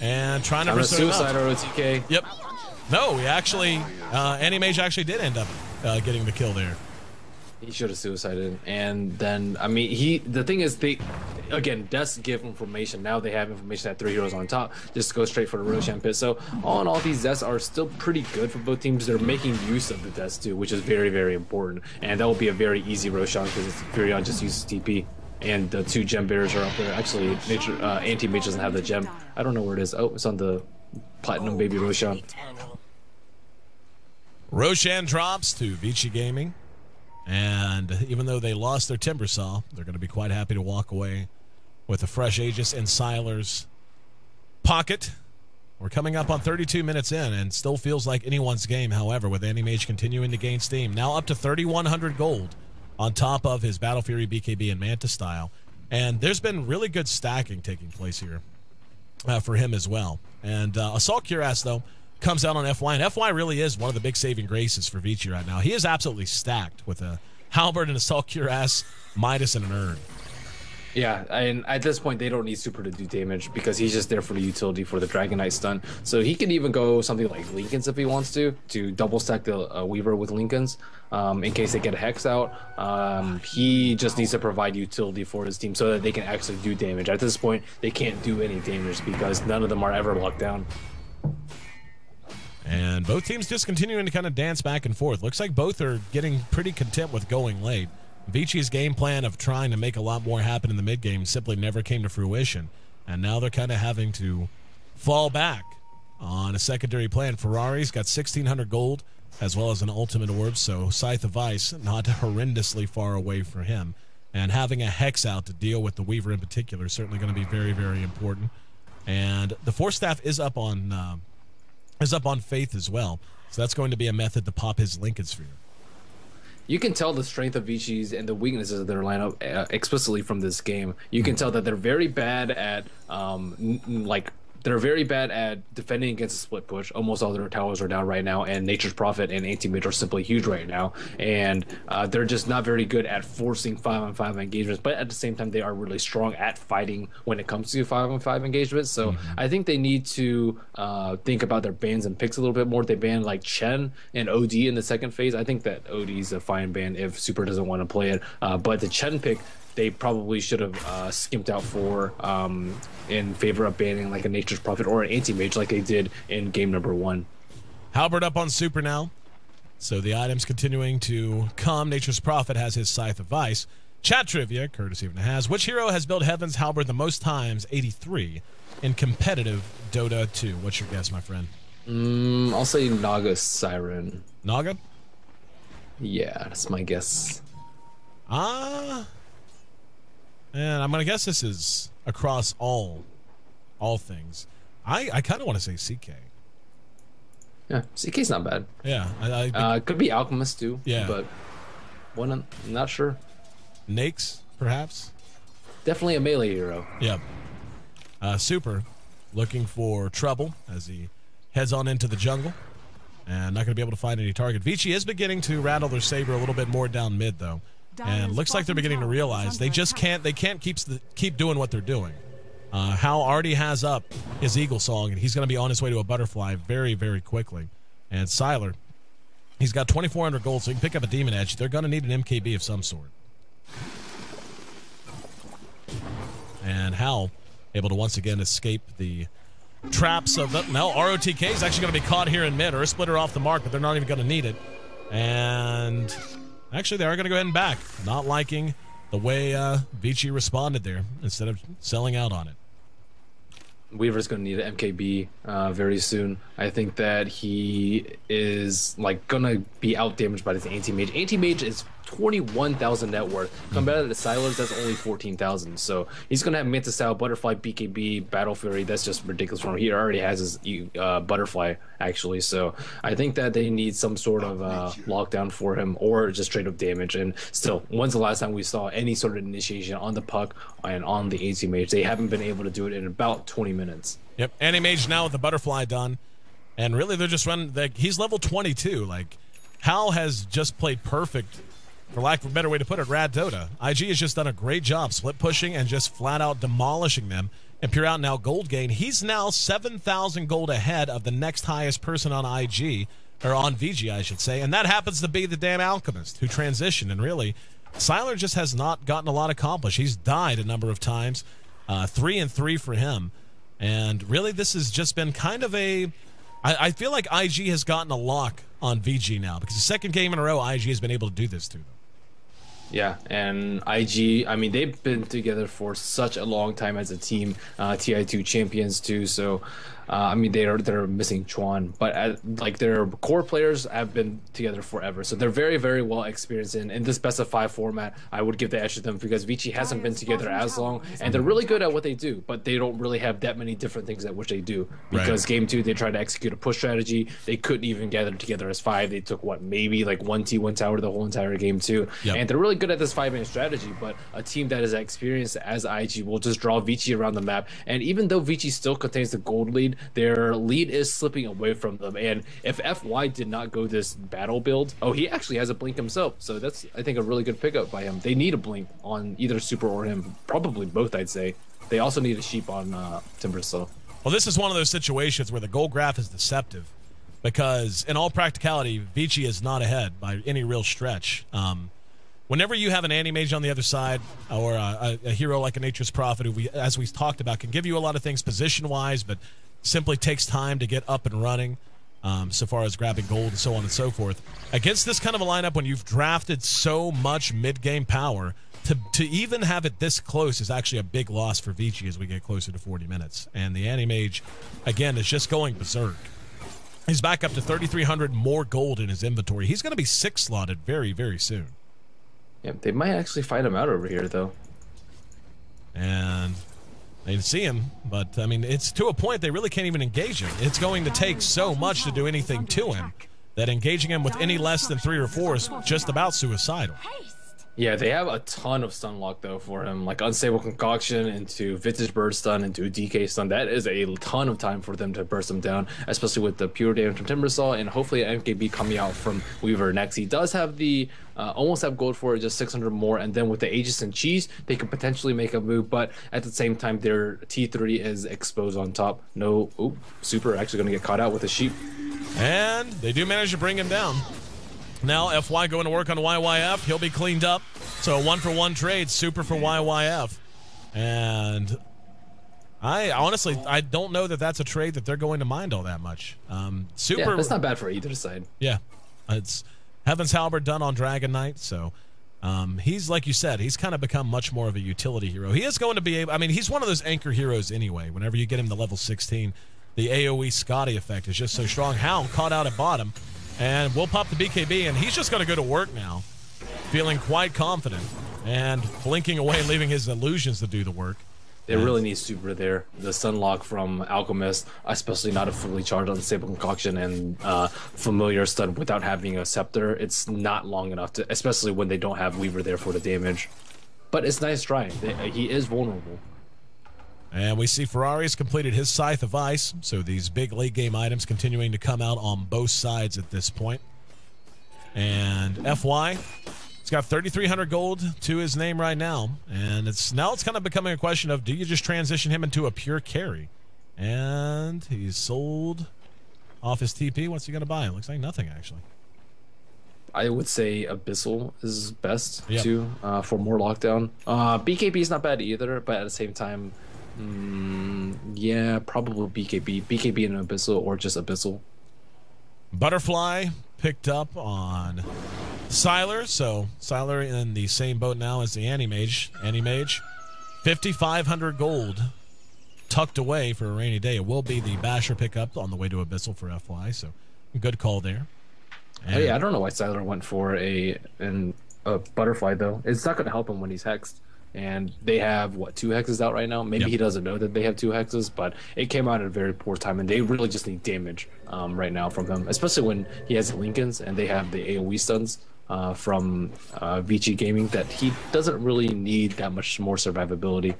And trying to pursue suicide or OTK. Yep. No, he actually... Anti-Mage actually did end up getting the kill there. He should have suicided, and then I mean, the thing is, they again, deaths give information. Now they have information that 3 heroes on top. Just go straight for the Roshan pit. So all in all, these deaths are still pretty good for both teams. They're making use of the deaths too, which is very, very important. And that will be a very easy Roshan because Furion just uses TP, and the 2 gem bearers are up there. Actually, Anti-Mage doesn't have the gem. I don't know where it is. Oh, it's on the Platinum Baby Roshan. Roshan drops to Vici Gaming. And even though they lost their Timbersaw, they're going to be quite happy to walk away with a fresh Aegis in Sylar's pocket. We're coming up on 32 minutes in, and still feels like anyone's game, however, with Anti-Mage continuing to gain steam. Now up to 3,100 gold on top of his Battle Fury, BKB, and Manta style. And there's been really good stacking taking place here for him as well. And Assault Cuirass, though, comes out on FY, and FY really is one of the big saving graces for Vici right now. He is absolutely stacked with a Halberd and Assault Cuirass, Midas, and an Urn. Yeah, and at this point, they don't need Super to do damage because he's just there for the utility for the Dragon Knight stun. So he can even go something like Lincolns if he wants to double stack the Weaver with Lincolns in case they get a Hex out. He just needs to provide utility for his team so that they can actually do damage. At this point, they can't do any damage because none of them are ever locked down. And both teams just continuing to kind of dance back and forth. Looks like both are getting pretty content with going late. Vici's game plan of trying to make a lot more happen in the mid game simply never came to fruition. And now they're kind of having to fall back on a secondary plan. Ferrari's got 1,600 gold as well as an ultimate orb, so Scythe of Ice not horrendously far away for him. And having a Hex out to deal with the Weaver in particular is certainly going to be very, very important. And the Force Staff is up on Faith as well, so that's going to be a method to pop his Lincoln Sphere. You can tell the strength of Vici's and the weaknesses of their lineup explicitly from this game. You can tell that they're very bad at they're very bad at defending against a split push. Almost all their towers are down right now, and Nature's Prophet and Anti-Mage are simply huge right now. And they're just not very good at forcing 5-on-5 engagements, but at the same time, they are really strong at fighting when it comes to 5-on-5 engagements. So I think they need to think about their bans and picks a little bit more. They banned like Chen and OD in the second phase. I think that OD is a fine ban if Super doesn't want to play it. But the Chen pick, they probably should have skimped out for in favor of banning like a Nature's Prophet or an Anti-Mage like they did in game number 1. Halberd up on Super now. So the items continuing to come. Nature's Prophet has his Scythe of Ice. Chat trivia, courtesy of Nahaz. Which hero has built Heaven's Halberd the most times, 83, in competitive Dota 2? What's your guess, my friend? I'll say Naga Siren. Naga? Yeah, that's my guess. And I'm going to guess this is across all things. I kind of want to say CK. Yeah, CK's not bad. Yeah. Could be Alchemist too. Yeah. But I'm not sure. Nakes, perhaps? Definitely a melee hero. Yeah. Super looking for trouble as he heads on into the jungle. And not going to be able to find any target. Vici is beginning to rattle their saber a little bit more down mid, though. And looks like they're beginning to realize they can't keep doing what they're doing. Hal already has up his Eagle Song, and he's going to be on his way to a Butterfly very, very quickly. And Sylar, he's got 2,400 gold, so he can pick up a Demon Edge. They're going to need an MKB of some sort. And Hal able to once again escape the traps of the... Now ROTK is actually going to be caught here in mid, or a splitter off the mark, but they're not even going to need it. And... actually, they are going to go ahead and back. Not liking the way Vici responded there instead of selling out on it. Weaver's going to need an MKB very soon. I think that he is like going to be out damaged by this Anti-Mage. Anti-Mage is 21,000 net worth. Compared to the Silers, that's only 14,000. So he's going to have Manta Style, Butterfly, BKB, Battle Fury. That's just ridiculous for him. He already has his Butterfly, actually. So I think that they need some sort of lockdown for him or just straight up damage. And still, when's the last time we saw any sort of initiation on the puck and on the Anti-Mage? They haven't been able to do it in about 20 minutes. Yep, Anti-Mage now with the Butterfly done. And really, they're just running... he's level 22. Like, Hal has just played perfect... for lack of a better way to put it, Rad Dota. IG has just done a great job split pushing and just flat out demolishing them. And Pure Out now gold gain. He's now 7,000 gold ahead of the next highest person on IG, or on VG, I should say. And that happens to be the damn Alchemist who transitioned. And really, Sylar just has not gotten a lot accomplished. He's died a number of times. 3-3 for him. And really, this has just been kind of a... I feel like IG has gotten a lock on VG now, because the second game in a row, IG has been able to do this to them. Yeah, and IG, I mean, they've been together for such a long time as a team, TI2 champions too, so I mean, they're missing Chuan, but like their core players have been together forever, so they're very, very well experienced in this best of 5 format. I would give the edge to them because Vici hasn't been together as long, and they're really good at what they do, but they don't really have that many different things at which they do. Because game 2, they tried to execute a push strategy, they couldn't even gather together as 5. They took what, maybe like 1T1 tower the whole entire game 2, and they're really good at this 5-man strategy. But a team that is experienced as IG will just draw Vici around the map, and even though Vici still contains the gold lead, their lead is slipping away from them. And if FY did not go this battle build, he actually has a blink himself, so that's, I think, a really good pickup by him. They need a blink on either Super or him, probably both, I'd say. They also need a sheep on Timbersaw. Well, this is one of those situations where the goal graph is deceptive, because in all practicality, Vici is not ahead by any real stretch. Whenever you have an Anti-Mage on the other side, or a hero like a Nature's Prophet, who as we talked about, can give you a lot of things position-wise, but simply takes time to get up and running, so far as grabbing gold and so on and so forth. Against this kind of a lineup, when you've drafted so much mid-game power, to even have it this close is actually a big loss for Vici as we get closer to 40 minutes. And the Animage, again, is just going berserk. He's back up to 3,300 more gold in his inventory. He's going to be 6 slotted very, very soon. Yeah, they might actually fight him out over here, though. And they see him, but, I mean, it's to a point they really can't even engage him. It's going to take so much to do anything to him that engaging him with any less than 3 or 4 is just about suicidal. Yeah, they have a ton of stun lock, though, for him. Like Unstable Concoction into Vintage Bird Stun into DK Stun. That is a ton of time for them to burst him down, especially with the pure damage from Timbersaw and hopefully MKB coming out from Weaver next. He does have the almost have gold for it, just 600 more, and then with the Aegis and Cheese, they could potentially make a move, but at the same time, their T3 is exposed on top. No, oop, Super actually going to get caught out with a sheep. And they do manage to bring him down. Now FY going to work on YYF. He'll be cleaned up. So a 1-for-1 trade, Super for YYF. And I honestly, I don't know that that's a trade that they're going to mind all that much. Super. Yeah, that's not bad for either side. Yeah, it's Heaven's Halberd done on Dragon Knight. So he's, like you said, he's kind of become much more of a utility hero. He is going to be able, I mean, he's one of those anchor heroes anyway. Whenever you get him to level 16, the AoE Scotty effect is just so strong. Hound caught out at bottom. And we'll pop the BKB, and he's just going to go to work now, feeling quite confident and blinking away and leaving his illusions to do the work. They really need Super there. The Sunlock from Alchemist, especially not a fully charged Unstable Concoction and Familiar Stun without having a Scepter. It's not long enough, to, especially when they don't have Weaver there for the damage. But it's nice trying. He is vulnerable. And we see Ferrari's completed his Scythe of Ice, so these big late-game items continuing to come out on both sides at this point. And FY, he's got 3,300 gold to his name right now, and it's kind of becoming a question of, do you just transition him into a pure carry? And he's sold off his TP. What's he going to buy? It looks like nothing, actually. I would say Abyssal is best, too, for more lockdown. BKB is not bad either, but at the same time, yeah, probably BKB and Abyssal, or just Abyssal. Butterfly picked up on Sylar, so Sylar in the same boat now as the Animage. 5,500 gold tucked away for a rainy day. It will be the Basher pickup on the way to Abyssal for FY, so good call there. And hey, I don't know why Sylar went for a Butterfly, though. It's not going to help him when he's hexed. And they have, what, 2 hexes out right now? Maybe he doesn't know that they have 2 hexes, but it came out at a very poor time, and they really just need damage right now from him, especially when he has Lincolns and they have the AoE stuns from Vici Gaming that he doesn't really need that much more survivability.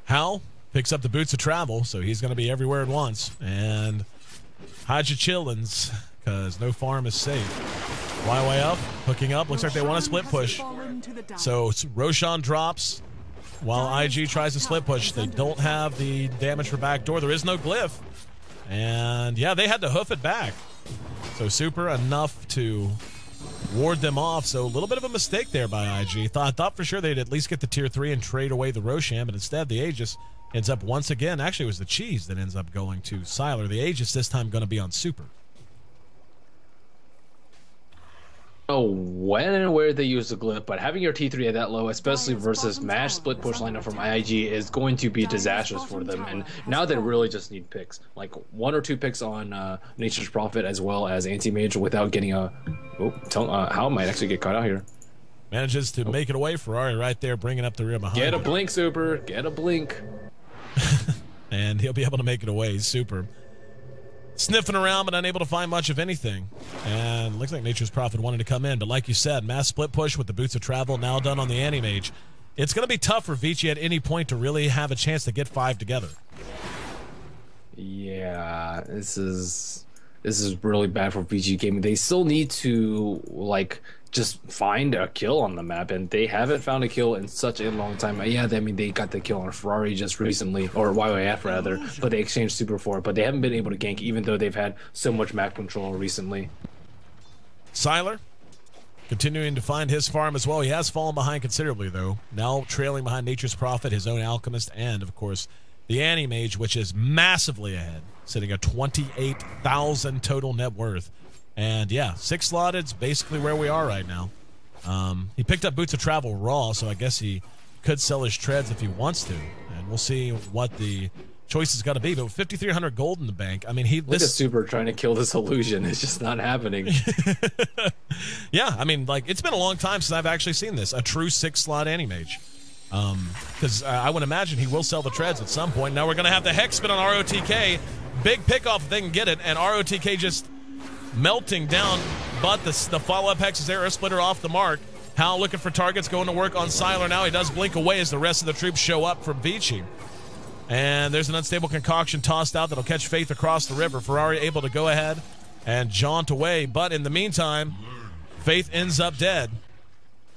Hal picks up the Boots of Travel, so he's going to be everywhere at once. And hide your chillins, because no farm is safe. YY up, hooking up. Looks like they want a split push. So Roshan drops while IG tries to split push. They don't have the damage for backdoor. There is no glyph. And yeah, they had to hoof it back. So Super enough to ward them off. So a little bit of a mistake there by IG. I thought for sure they'd at least get the tier 3 and trade away the Roshan, but instead the Aegis ends up once again. Actually, it was the Cheese that ends up going to Sylar. The Aegis this time going to be on Super. Know when and where they use the glyph, but having your T3 at that low, especially versus mash split push lineup from IIG, is going to be disastrous for them. And now they really just need picks, like 1 or 2 picks on Nature's Prophet as well as Anti-Mage without getting a. How might actually get caught out here. Manages to make it away. Ferrari right there, bringing up the rear behind. Get a blink, Super. Get a blink. And he'll be able to make it away. Super. Sniffing around, but unable to find much of anything. And looks like Nature's Prophet wanted to come in. But like you said, mass split push with the Boots of Travel now done on the Animage. It's going to be tough for Vici at any point to really have a chance to get 5 together. Yeah, this is really bad for Vici Gaming. They still need to, like, just find a kill on the map, and they haven't found a kill in such a long time. Yeah, I mean, they got the kill on Ferrari just recently, or YYF rather, but they exchanged Super for it, but they haven't been able to gank even though they've had so much map control recently. Sylar continuing to find his farm as well. He has fallen behind considerably, though. Now trailing behind Nature's Prophet, his own Alchemist, and, of course, the Animage, which is massively ahead, sitting at 28,000 total net worth. And yeah, 6 slotted is basically where we are right now. He picked up Boots of Travel raw, so I guess he could sell his treads if he wants to. And we'll see what the choice is going to be. But with 5,300 gold in the bank, I mean, Look at Super trying to kill this illusion. It's just not happening. Yeah, I mean, like, it's been a long time since I've actually seen this. A true 6-slot Anti-Mage. Because I would imagine he will sell the treads at some point. Now we're going to have the Hex spin on ROTK. Big pickoff if they can get it, and ROTK just melting down. But the follow-up Hex is Arrow Splitter off the mark. Hal looking for targets, going to work on Siler now. He does blink away as the rest of the troops show up from Vici. And there's an unstable concoction tossed out that'll catch Faith across the river. Ferrari able to go ahead and jaunt away. But in the meantime, Faith ends up dead.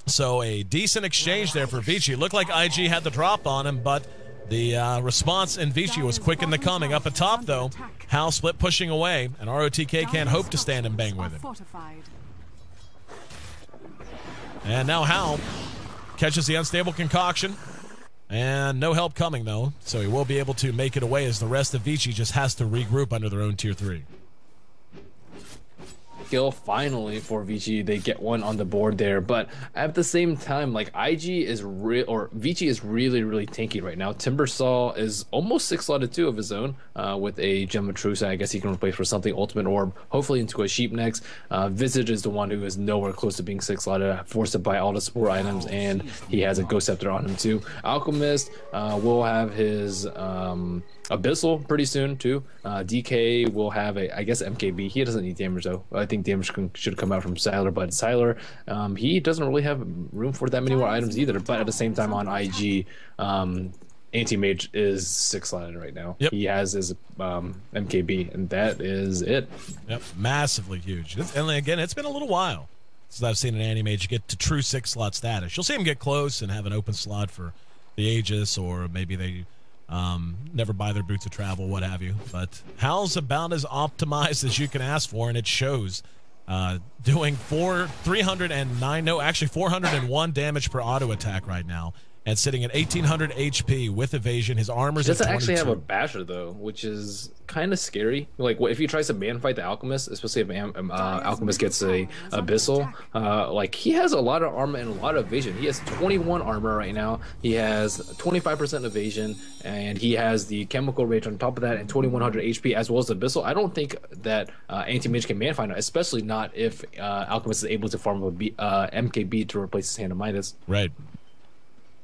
So a decent exchange there for Vici. Looked like IG had the drop on him, but the response in Vici was quick in the coming. Up atop, though, Hal split pushing away, and ROTK can't hope to stand and bang with him. And now Hal catches the unstable concoction. And no help coming, though, so he will be able to make it away as the rest of Vici just has to regroup under their own tier 3. Kill finally for Vici. They get one on the board there, but at the same time, like, IG is Vici is really tanky right now. Timbersaw is almost 6-slotted too of his own with a Gem of Truce. I guess he can replace for something Ultimate Orb, hopefully into a Sheep next. Visage is the one who is nowhere close to being 6-slotted, forced to buy all the support items, and he has a Ghost Scepter on him too. Alchemist will have his Abyssal pretty soon too. DK will have I guess MKB. He doesn't need damage though. I think damage should come out from Siler, but Siler, he doesn't really have room for that many more items either. But at the same time on IG, Anti-Mage is 6-slotted right now. Yep. He has his MKB, and that is it. Yep, massively huge. And again, it's been a little while since I've seen an Anti-Mage get to true 6-slot status. You'll see him get close and have an open slot for the Aegis, or maybe they never buy their Boots of Travel, what have you. But Hal's about as optimized as you can ask for, and it shows. Doing 401 damage per auto attack right now, and sitting at 1,800 HP with evasion. His armor's doesn't at 22. actually have a basher though, which is kind of scary. Like, if he tries to man fight the Alchemist, especially if Alchemist gets a Abyssal, like, he has a lot of armor and a lot of evasion. He has 21 armor right now. He has 25% evasion, and he has the chemical rage on top of that, and 2,100 HP as well as Abyssal. I don't think that Anti-Mage can man fight him, especially not if Alchemist is able to farm a MKB to replace his Hand of Midas. Right.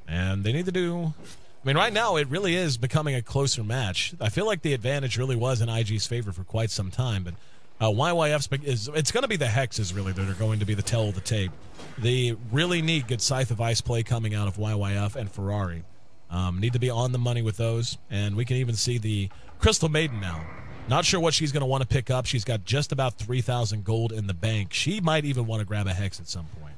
And they need to do... I mean, right now, it really is becoming a closer match. I feel like the advantage really was in IG's favor for quite some time, but YYF's... It's going to be the Hexes, really, that are going to be the tell of the tape. They really need good Scythe of Ice play coming out of YYF and Ferrari. Need to be on the money with those, and we can even see the Crystal Maiden now. Not sure what she's going to want to pick up. She's got just about 3,000 gold in the bank. She might even want to grab a Hex at some point.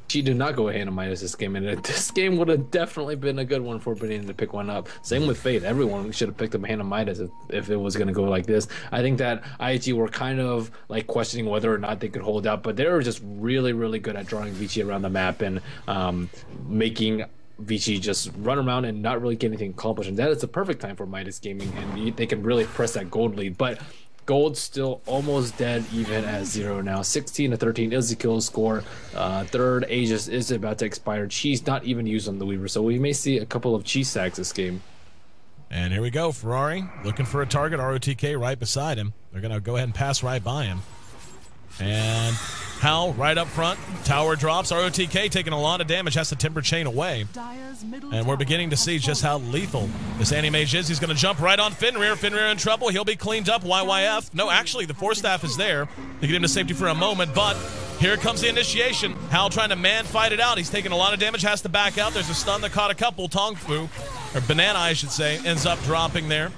She did not go Hand of Midas this game, and this game would have definitely been a good one for Banana to pick one up. Same with Fate. Everyone should have picked up Hand of Midas if it was going to go like this. I think that IG were kind of like questioning whether or not they could hold out, but they were just really good at drawing Vici around the map and making Vici just run around and not really get anything accomplished. And that is the perfect time for Midas Gaming, and they can really press that gold lead. But Gold's still almost dead, even at 0 now. 16-13 is the kill score. Third Aegis is about to expire. Cheese not even used on the Weaver, so we may see a couple of cheese sacks this game. And here we go. Ferrari looking for a target. ROTK right beside him. They're going to go ahead and pass right by him. And Hal right up front. Tower drops. ROTK taking a lot of damage. Has to Timber Chain away. And we're beginning to see just how lethal this Anti-Mage is. He's going to jump right on Fenrir. Fenrir in trouble. He'll be cleaned up. YYF. No, actually, the Force Staff is there to get him to safety for a moment. But here comes the initiation. Hal trying to man fight it out. He's taking a lot of damage. Has to back out. There's a stun that caught a couple. Tong Fu, or Banana, I should say, ends up dropping there.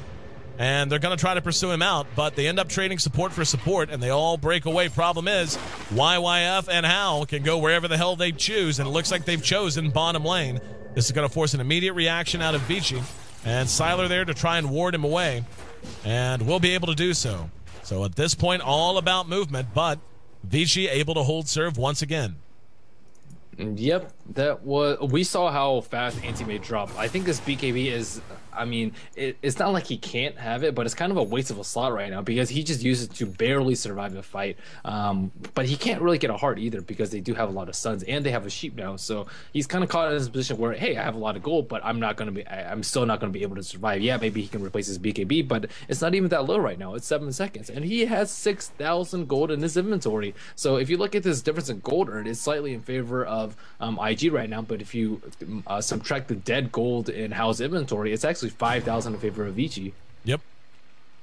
And they're going to try to pursue him out, but they end up trading support for support, and they all break away. Problem is, YYF and Hal can go wherever the hell they choose, and it looks like they've chosen bottom lane. This is going to force an immediate reaction out of Vici, and Siler there to try and ward him away, and we'll be able to do so. So at this point, all about movement, but Vici able to hold serve once again. Yep, we saw how fast Anti-Mage dropped. I think this BKB is, I mean, it's not like he can't have it, but it's kind of a waste of a slot right now because he just uses it to barely survive the fight. But he can't really get a heart either because they do have a lot of suns and they have a sheep now. So he's kind of caught in this position where, hey, I have a lot of gold, but I'm still not going to be able to survive. Yeah, maybe he can replace his BKB, but it's not even that low right now. It's 7 seconds, and he has 6,000 gold in his inventory. So if you look at this difference in gold earned, it's slightly in favor of IG right now. But if you subtract the dead gold in Hao's inventory, it's actually 5,000 in favor of Vici. Yep.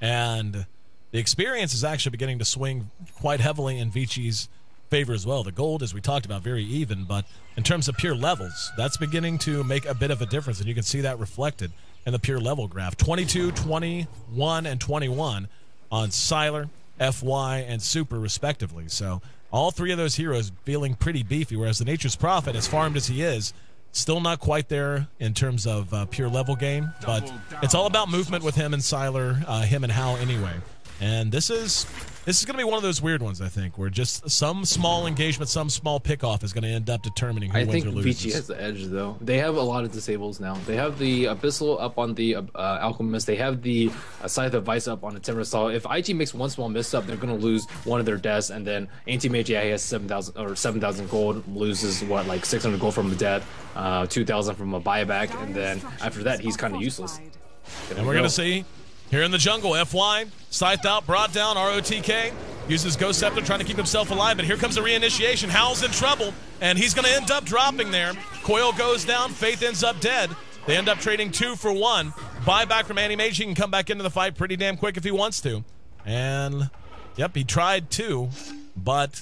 And the experience is actually beginning to swing quite heavily in Vici's favor as well. The gold, as we talked about, very even, but in terms of pure levels, that's beginning to make a bit of a difference, and you can see that reflected in the pure level graph. 22, 21, and 21 on Sylar, FY, and Super, respectively. So all three of those heroes feeling pretty beefy, whereas the Nature's Prophet, as farmed as he is, still not quite there in terms of pure level game, but it's all about movement with him and Sylar, him and Hao anyway. And this is going to be one of those weird ones, I think, where just some small engagement, some small pickoff is going to end up determining who wins or loses. I think Vici has the edge, though. They have a lot of disables now. They have the Abyssal up on the Alchemist. They have the Scythe of Vice up on the Timbersaw. If IG makes one small misstep, they're going to lose one of their deaths. And then Anti-Mage, yeah, he has 7,000 gold, loses, what, like 600 gold from the death, 2,000 from a buyback. And then after that, he's kind of useless. And we're going to see here in the jungle, FY, scythed out, brought down, ROTK, uses Ghost Scepter trying to keep himself alive, but here comes the reinitiation. Hao's in trouble, and he's going to end up dropping there. Coil goes down, Faith ends up dead. They end up trading 2 for 1. Buyback from Anti-Mage, he can come back into the fight pretty damn quick if he wants to. And, yep, he tried to, but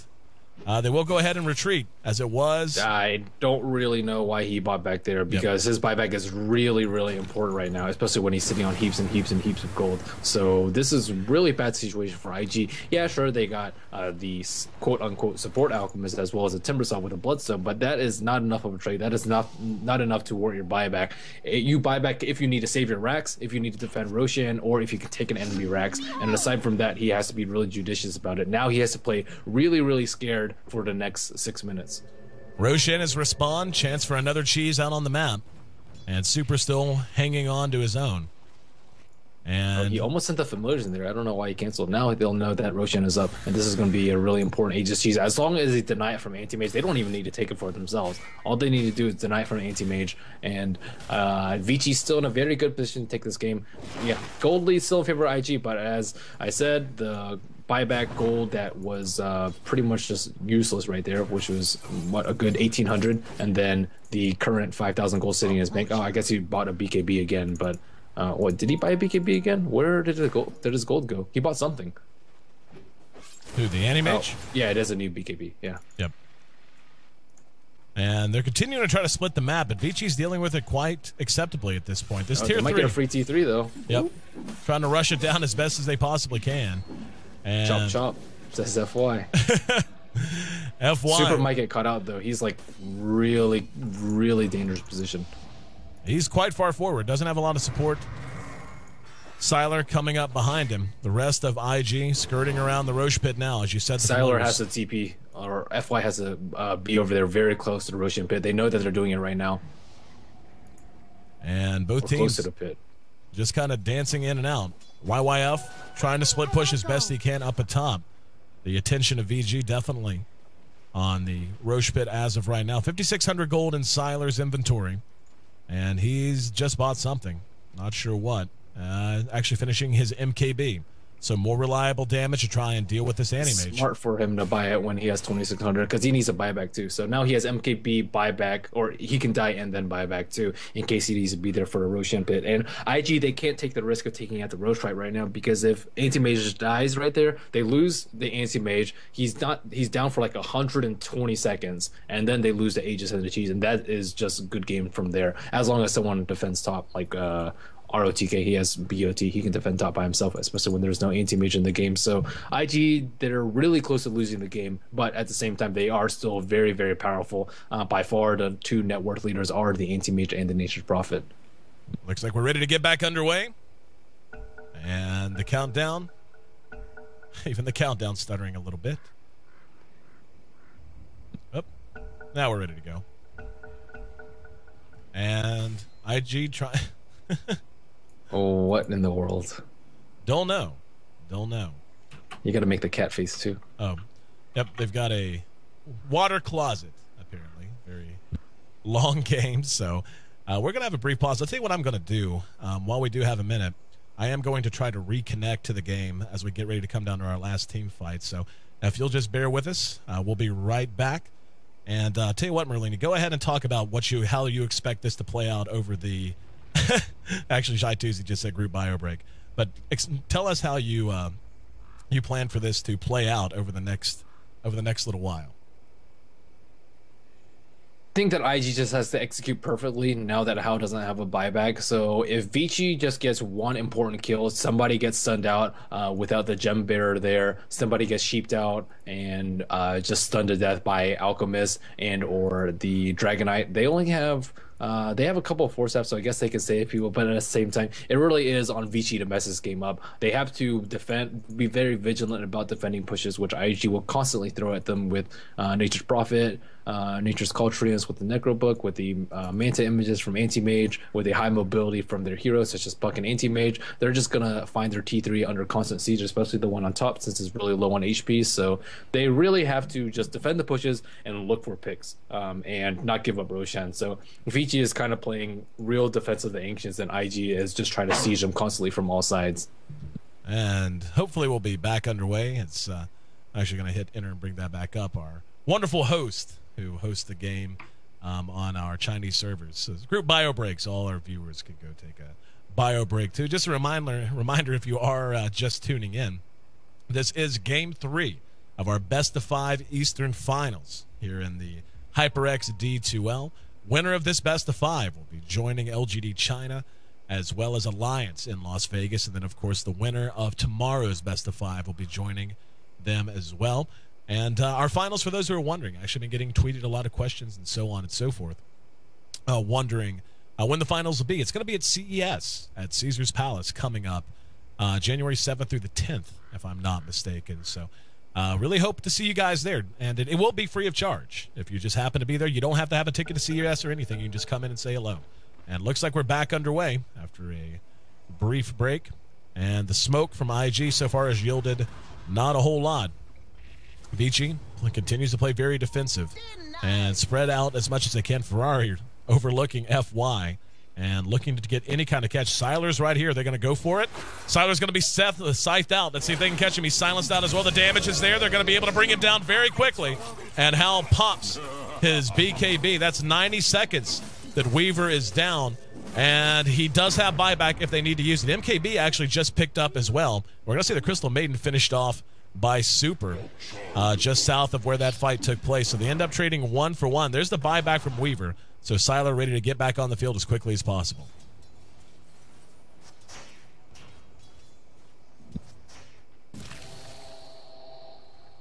they will go ahead and retreat, as it was. I don't really know why he bought back there, because his buyback is really, really important right now, especially when he's sitting on heaps and heaps and heaps of gold. So this is a really bad situation for IG. Yeah, sure, they got the quote-unquote support alchemist as well as a Timbersaw with a Bloodstone, but that is not enough of a trade. That is not enough to warrant your buyback. You buy back if you need to save your racks, if you need to defend Roshan, or if you can take an enemy racks. And aside from that, he has to be really judicious about it. Now he has to play really, really scared for the next 6 minutes. Roshan is respawn, chance for another cheese out on the map, and Super still hanging on to his own. And he almost sent the familiars in there. I don't know why he canceled. Now they'll know that Roshan is up, and this is going to be a really important Aegis cheese. As long as they deny it from Anti-Mage, they don't even need to take it for themselves. All they need to do is deny it from Anti-Mage, and Vici's still in a very good position to take this game. Yeah, gold lead still in favor of IG, but as I said, the buyback gold that was pretty much just useless right there, which was what, a good 1,800, and then the current 5,000 gold sitting in his bank. Oh, I guess he bought a BKB again, but what, did he buy a BKB again? Where did his gold go? He bought something. Who, the Anti-Mage? Oh, yeah, it is a new BKB. Yeah. Yep. And they're continuing to try to split the map, but Vici's dealing with it quite acceptably at this point. This tier 3 might get a free T3 though. Yep. Trying to rush it down as best as they possibly can. And chop chop, says FY. FY. Super might get caught out though. He's like really, really dangerous position. He's quite far forward. Doesn't have a lot of support. Sylar coming up behind him. The rest of IG skirting around the Roche pit now, as you said. Sylar has a TP, or FY has a B over there, very close to the Roshan pit. They know that they're doing it right now. And both teams close to the pit, just kind of dancing in and out. YYF trying to split push as best he can up atop. The attention of VG definitely on the Roche pit as of right now. 5,600 gold in Sylar's inventory. And he's just bought something. Not sure what. Actually finishing his MKB. So more reliable damage to try and deal with this Anti-Mage. Smart for him to buy it when he has 2,600, because he needs a buyback too. So now he has MKB, buyback, or he can die and then buyback too, in case he needs to be there for a Roshan pit. And IG, they can't take the risk of taking out the Roche right now, because if Anti-Mage just dies right there, they lose the Anti-Mage. He's down for like 120 seconds, and then they lose the Aegis and the cheese, and that is just a good game from there. As long as someone defends top, like ROTK, he has BOT, he can defend top by himself, especially when there's no Anti-Mage in the game. So IG, they're really close to losing the game, but at the same time, they are still very, very powerful. By far, the two net worth leaders are the Anti-Mage and the Nature's Prophet. Looks like we're ready to get back underway. And the countdown, even the countdown stuttering a little bit. Oh, now we're ready to go. And IG try... What in the world? Don't know. Don't know. You got to make the cat face too. Oh, yep. They've got a water closet, apparently. Very long game. So we're going to have a brief pause. I'll tell you what I'm going to do while we do have a minute. I am going to try to reconnect to the game as we get ready to come down to our last team fight. So if you'll just bear with us, we'll be right back. And tell you what, Merlini, go ahead and talk about how you expect this to play out over the actually, Shy Tuesday just said group bio break. But tell us how you plan for this to play out over the next little while. I think that IG just has to execute perfectly now that Hao doesn't have a buyback. So if Vici just gets one important kill, somebody gets stunned out without the gem bearer there, somebody gets sheeped out and just stunned to death by Alchemist and or the Dragonite. They only have they have a couple of force ups, so I guess they can save people, but at the same time, it really is on Vici to mess this game up. They have to be very vigilant about defending pushes, which IG will constantly throw at them with Nature's Prophet, Nature's Cultrians with the Necro Book, with the Manta images from Anti-Mage, with the high mobility from their heroes, such as Puck and Anti-Mage. They're just going to find their T3 under constant siege, especially the one on top, since it's really low on HP. So they really have to just defend the pushes and look for picks and not give up Roshan. So Vici is kind of playing real defense of the Ancients, and IG is just trying to siege them constantly from all sides. And hopefully we'll be back underway. It's actually going to hit enter and bring that back up. Our wonderful host who hosts the game on our Chinese servers. So group bio breaks. All our viewers could go take a bio break too. Just a reminder if you are just tuning in, this is Game 3 of our Best of 5 Eastern Finals here in the HyperX D2L. Winner of this Best of 5 will be joining LGD China as well as Alliance in Las Vegas. And then, of course, the winner of tomorrow's Best of 5 will be joining them as well. And our finals, for those who are wondering, I've been getting tweeted a lot of questions and so on and so forth, wondering when the finals will be. It's going to be at CES at Caesar's Palace coming up January 7th through the 10th, if I'm not mistaken. So really hope to see you guys there. And it will be free of charge. If you just happen to be there, you don't have to have a ticket to CES or anything. You can just come in and say hello. And it looks like we're back underway after a brief break. And the smoke from IG so far has yielded not a whole lot. Vici continues to play very defensive and spread out as much as they can. Ferrari overlooking FY and looking to get any kind of catch. Siler's right here. They're going to go for it. Siler's going to be scythed out. Let's see if they can catch him. He's silenced out as well. The damage is there. They're going to be able to bring him down very quickly. And Hal pops his BKB. That's 90 seconds that Weaver is down. And he does have buyback if they need to use it. MKB actually just picked up as well. We're going to see the Crystal Maiden finished off by Super just south of where that fight took place. So they end up trading 1 for 1. There's the buyback from Weaver. So Siler ready to get back on the field as quickly as possible.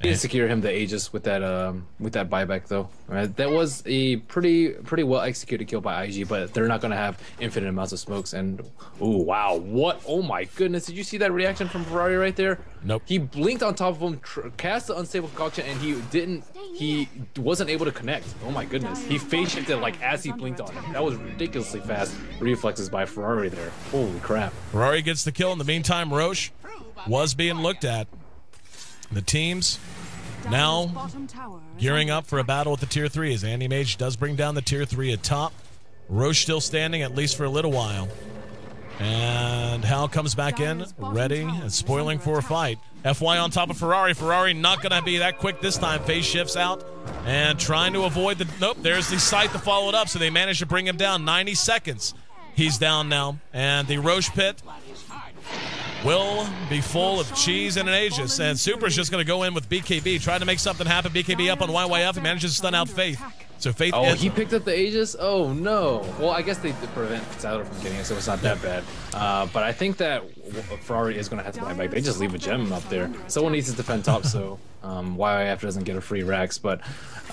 Did secure him the Aegis with that buyback though. That was a pretty well executed kill by IG, but they're not going to have infinite amounts of smokes. And oh wow, what? Oh my goodness! Did you see that reaction from Ferrari right there? Nope. He blinked on top of him, cast the unstable concoction, and he wasn't able to connect. Oh my goodness! He face shifted like as he blinked on him. That was ridiculously fast reflexes by Ferrari there. Holy crap! Ferrari gets the kill. In the meantime, Roche was being looked at. The teams now gearing up for a battle with the Tier 3 as Anti-Mage does bring down the Tier 3 at top. Roche still standing, at least for a little while. And Hal comes back in, ready and spoiling for a fight. FY on top of Ferrari. Ferrari not going to be that quick this time. Phase shifts out and trying to avoid the... Nope, there's the sight to follow it up, so they managed to bring him down. 90 seconds. He's down now. And the Roche pit will be full of cheese and an Aegis. And Super's just going to go in with BKB, trying to make something happen. BKB up on YYF. He manages to stun out Faith. So Faith he picked up the Aegis? Oh, no. Well, I guess they prevent Siler from getting it, so it's not that bad. But I think that Ferrari is going to have to buy back. They just leave a gem up there. Someone needs to defend top, so YYF doesn't get a free Rax. But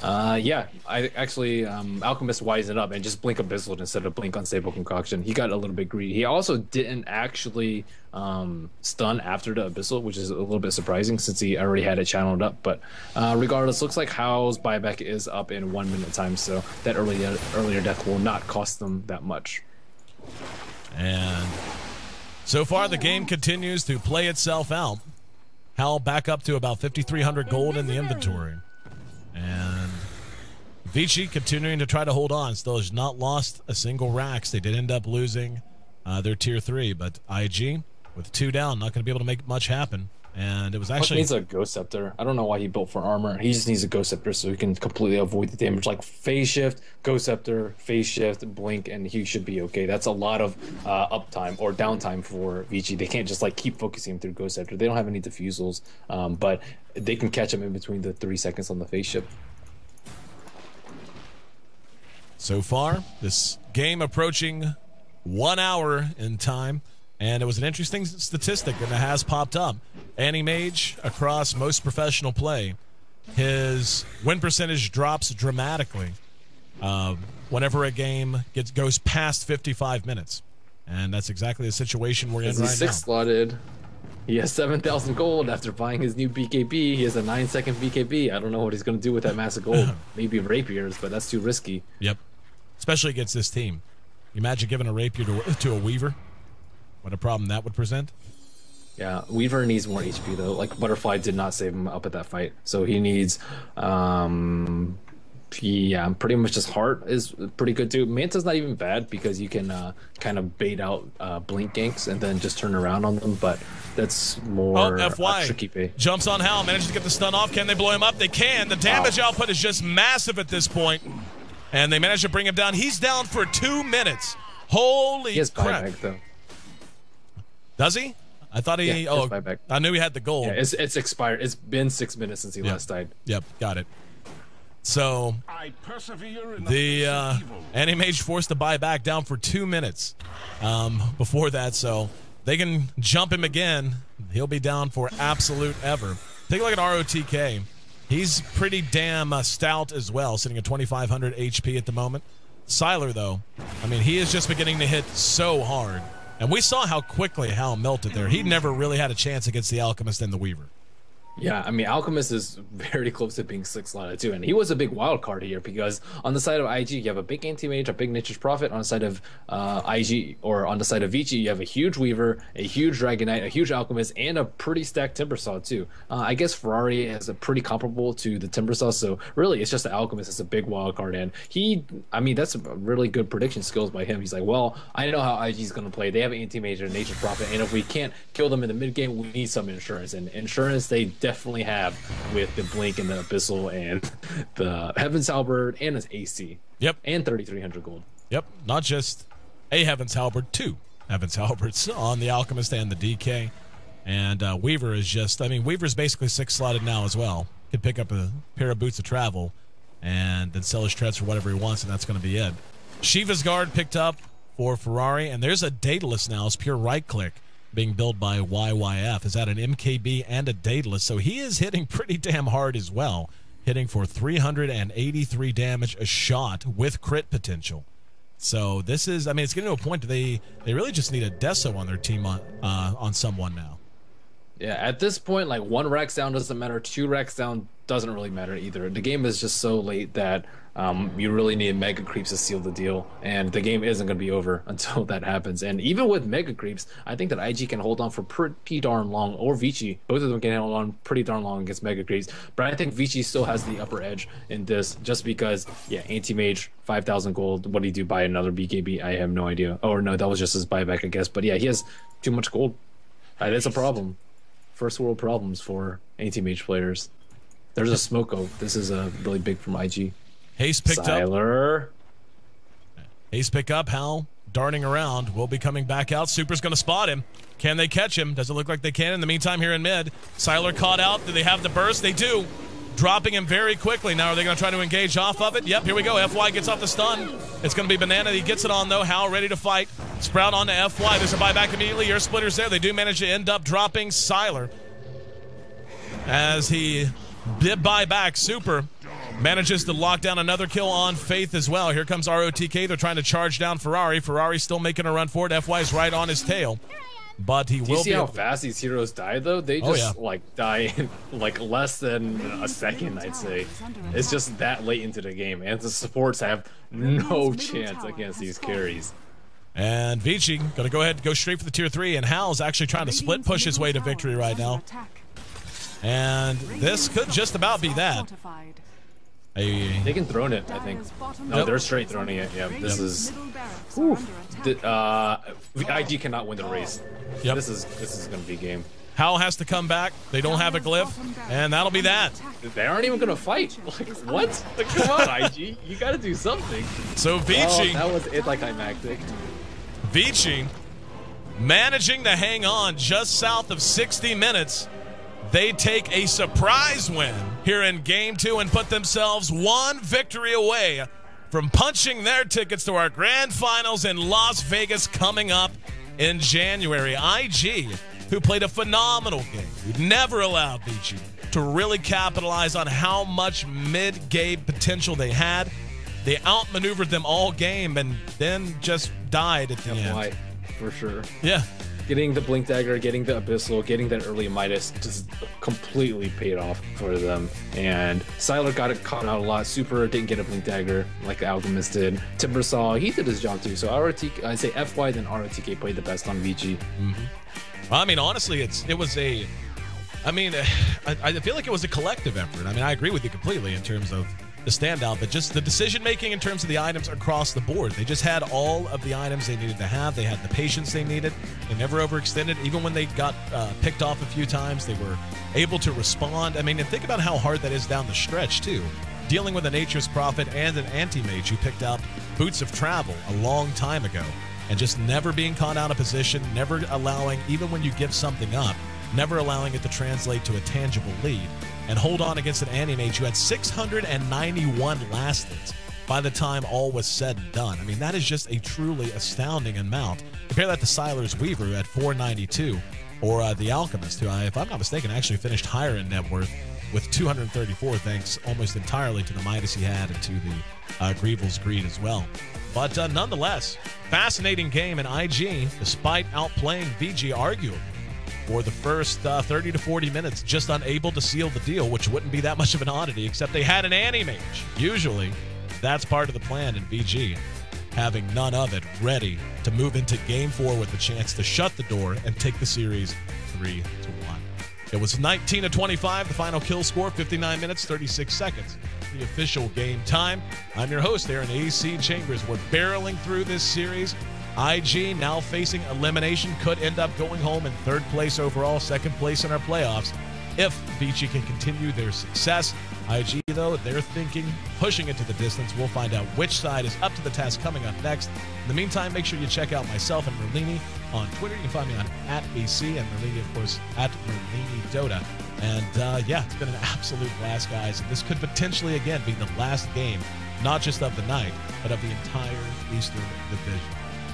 yeah, I actually, Alchemist wised it up and just blink Abyssal instead of blink Unstable Concoction. He got a little bit greedy. He also didn't actually stun after the Abyssal, which is a little bit surprising since he already had it channeled up. But regardless, looks like Hao's buyback is up in 1 minute time, so that earlier death will not cost them that much. And So far, the game continues to play itself out. Hal back up to about 5,300 gold in the inventory. And Vici continuing to try to hold on. Still has not lost a single Rax. They did end up losing their tier 3, but IG with 2 down, not going to be able to make much happen. And it was actually needs a Ghost Scepter. I don't know why he built for armor. He just needs a Ghost Scepter so he can completely avoid the damage. Like phase shift, Ghost Scepter, phase shift, blink, and he should be okay. That's a lot of uptime or downtime for Vici. They can't just like keep focusing him through Ghost Scepter. They don't have any diffusals, but they can catch him in between the 3 seconds on the phase shift. So far, this game approaching 1 hour in time. And it was an interesting statistic that has popped up. Anti-Mage, across most professional play, his win percentage drops dramatically whenever a game goes past 55 minutes. And that's exactly the situation we're in right now. He's 6-slotted. He has 7,000 gold after buying his new BKB. He has a 9-second BKB. I don't know what he's going to do with that massive gold. Maybe rapiers, but that's too risky. Yep. Especially against this team. You imagine giving a rapier to a Weaver? What a problem that would present. Yeah, Weaver needs more HP though. Like Butterfly did not save him up at that fight, so he needs. Yeah, pretty much his heart is pretty good too. Manta's not even bad because you can kind of bait out blink ganks and then just turn around on them, but that's more tricky pay. Jumps on Hal, manages to get the stun off. Can they blow him up? They can. The damage output is just massive at this point, and they manage to bring him down. He's down for 2 minutes. Holy he has crap! Buyback, though. Does he? I thought he. Yeah, buyback. I knew he had the gold. Yeah, it's expired. It's been 6 minutes since he last died. Yep, got it. So the Anti-Mage forced to buy back down for 2 minutes before that, so they can jump him again. He'll be down for absolute ever. Take a look at ROTK. He's pretty damn stout as well, sitting at 2,500 HP at the moment. Sylar, though, I mean, he is just beginning to hit so hard. And we saw how quickly Hal melted there. He never really had a chance against the Alchemist and the Weaver. Yeah, I mean, Alchemist is very close to being 6-slotted too, and he was a big wild card here because on the side of IG, you have a big Anti-Mage, a big Nature's Prophet. On the side of IG, or on the side of Vici, you have a huge Weaver, a huge Dragonite, a huge Alchemist, and a pretty stacked Timbersaw too. I guess Ferrari has a pretty comparable to the Timbersaw, so really it's just the Alchemist that's a big wild card, and I mean, that's a really good prediction skills by him. He's like, well, I know how IG's going to play. They have an Anti-Mage and a Nature's Prophet, and if we can't kill them in the mid game, we need some insurance, and insurance they definitely have with the Blink and the Abyssal and the Heaven's Halberd and his AC. Yep. And 3,300 gold. Yep. Not just a Heaven's Halberd, 2 Heaven's Halberds on the Alchemist and the DK. And Weaver is just, I mean, Weaver's basically 6-slotted now as well. Could pick up a pair of boots of travel and then sell his treads for whatever he wants, and that's going to be it. Shiva's Guard picked up for Ferrari, and there's a Daedalus now. It's pure right-click being built by YYF. Is that an MKB and a Daedalus? So he is hitting pretty damn hard as well, hitting for 383 damage a shot with crit potential. So this is, I mean, it's getting to a point that they really just need a Deso on their team on someone now. Yeah, at this point, like 1 Rax down doesn't matter, 2 Rax down doesn't really matter either. The game is just so late that you really need Mega Creeps to seal the deal, and the game isn't going to be over until that happens. And even with Mega Creeps, I think that IG can hold on for pretty darn long, or Vici. Both of them can hold on pretty darn long against Mega Creeps. But I think Vici still has the upper edge in this, just because, yeah, Anti-Mage, 5,000 gold. What did he do? Buy another BKB? I have no idea. Oh, no, that was just his buyback, I guess. But yeah, he has too much gold. That's a problem. First world problems for Anti-Mage players. There's a Smoko. This is really big from IG. Haste picked Sylar. up. Haste pick up. Hal darting around. Will be coming back out. Super's going to spot him. Can they catch him? Does it look like they can? In the meantime, here in mid, Sylar caught out. Do they have the burst? They do. Dropping him very quickly. Now, are they going to try to engage off of it? Yep, here we go. FY gets off the stun. It's going to be Banana. He gets it on, though. Hal ready to fight. Sprout on to FY. There's a buyback immediately. Air splitters there. They do manage to end up dropping Sylar as he did buy back. Super manages to lock down another kill on Faith as well. Here comes ROTK. They're trying to charge down Ferrari. Ferrari's still making a run for it. FY's right on his tail. But he will be. Do you see how fast these heroes die, though? They just, like, die in, like, less than a second, I'd say. It's just that late into the game. And the supports have no chance against these carries. And Vici going to go ahead and go straight for the tier 3, and Hal's actually trying to split push his way to victory right now. And this could just about be that. They can throw it, I think. No, they're straight throwing it. Yeah, this is. IG cannot win the race. Yep. This is going to be a game. Hal has to come back. They don't have a glyph, and that'll be that. They aren't even going to fight. Like, what? Like, come on, IG. You got to do something. So Vici. Oh, that was anticlimactic. Vici managing to hang on just south of 60 minutes. They take a surprise win here in Game 2 and put themselves one victory away from punching their tickets to our grand finals in Las Vegas coming up in January. IG, who played a phenomenal game, who never allowed Vici to really capitalize on how much mid-game potential they had. They outmaneuvered them all game and then just died at the end. For sure. Yeah. Getting the Blink Dagger, getting the Abyssal, getting that early Midas just completely paid off for them. And Sylar got it caught out a lot. Super didn't get a Blink Dagger like the Alchemist did. Timbersaw, he did his job too. So ROTK, I'd say FY, then ROTK played the best on Vici. I mean, honestly, I feel like it was a collective effort. I mean, I agree with you completely in terms of the standout, but just the decision-making in terms of the items across the board. They just had all of the items they needed to have. They had the patience they needed. They never overextended. Even when they got picked off a few times, they were able to respond. I mean, and think about how hard that is down the stretch, too. Dealing with a Nature's Prophet and an Anti-Mage who picked up Boots of Travel a long time ago, and just never being caught out of position, never allowing, even when you give something up, never allowing it to translate to a tangible lead, and hold on against an Anti-Mage who had 691 last hits by the time all was said and done. I mean, that is just a truly astounding amount. Compare that to Sylar's Weaver who had 492, or the Alchemist, who, if I'm not mistaken, actually finished higher in net worth with 234, thanks almost entirely to the Midas he had and to the Grievel's Greed as well. But nonetheless, fascinating game, and IG, despite outplaying Vici arguably for the first 30 to 40 minutes, just unable to seal the deal, which wouldn't be that much of an oddity, except they had an Anti-Mage. Usually, that's part of the plan in VG, having none of it, ready to move into Game 4 with the chance to shut the door and take the series 3-1. It was 19-25, the final kill score, 59 minutes, 36 seconds. The official game time. I'm your host, Aaron AC Chambers. We're barreling through this series. IG now facing elimination, could end up going home in third place overall, second place in our playoffs if Vici can continue their success. IG, though, they're thinking, pushing it to the distance. We'll find out which side is up to the task coming up next. In the meantime, make sure you check out myself and Merlini on Twitter. You can find me on @AC and Merlini, of course, @MerliniDota. And yeah, it's been an absolute blast, guys. And this could potentially, again, be the last game, not just of the night, but of the entire Eastern Division.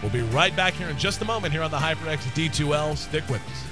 We'll be right back here in just a moment here on the HyperX D2L. Stick with us.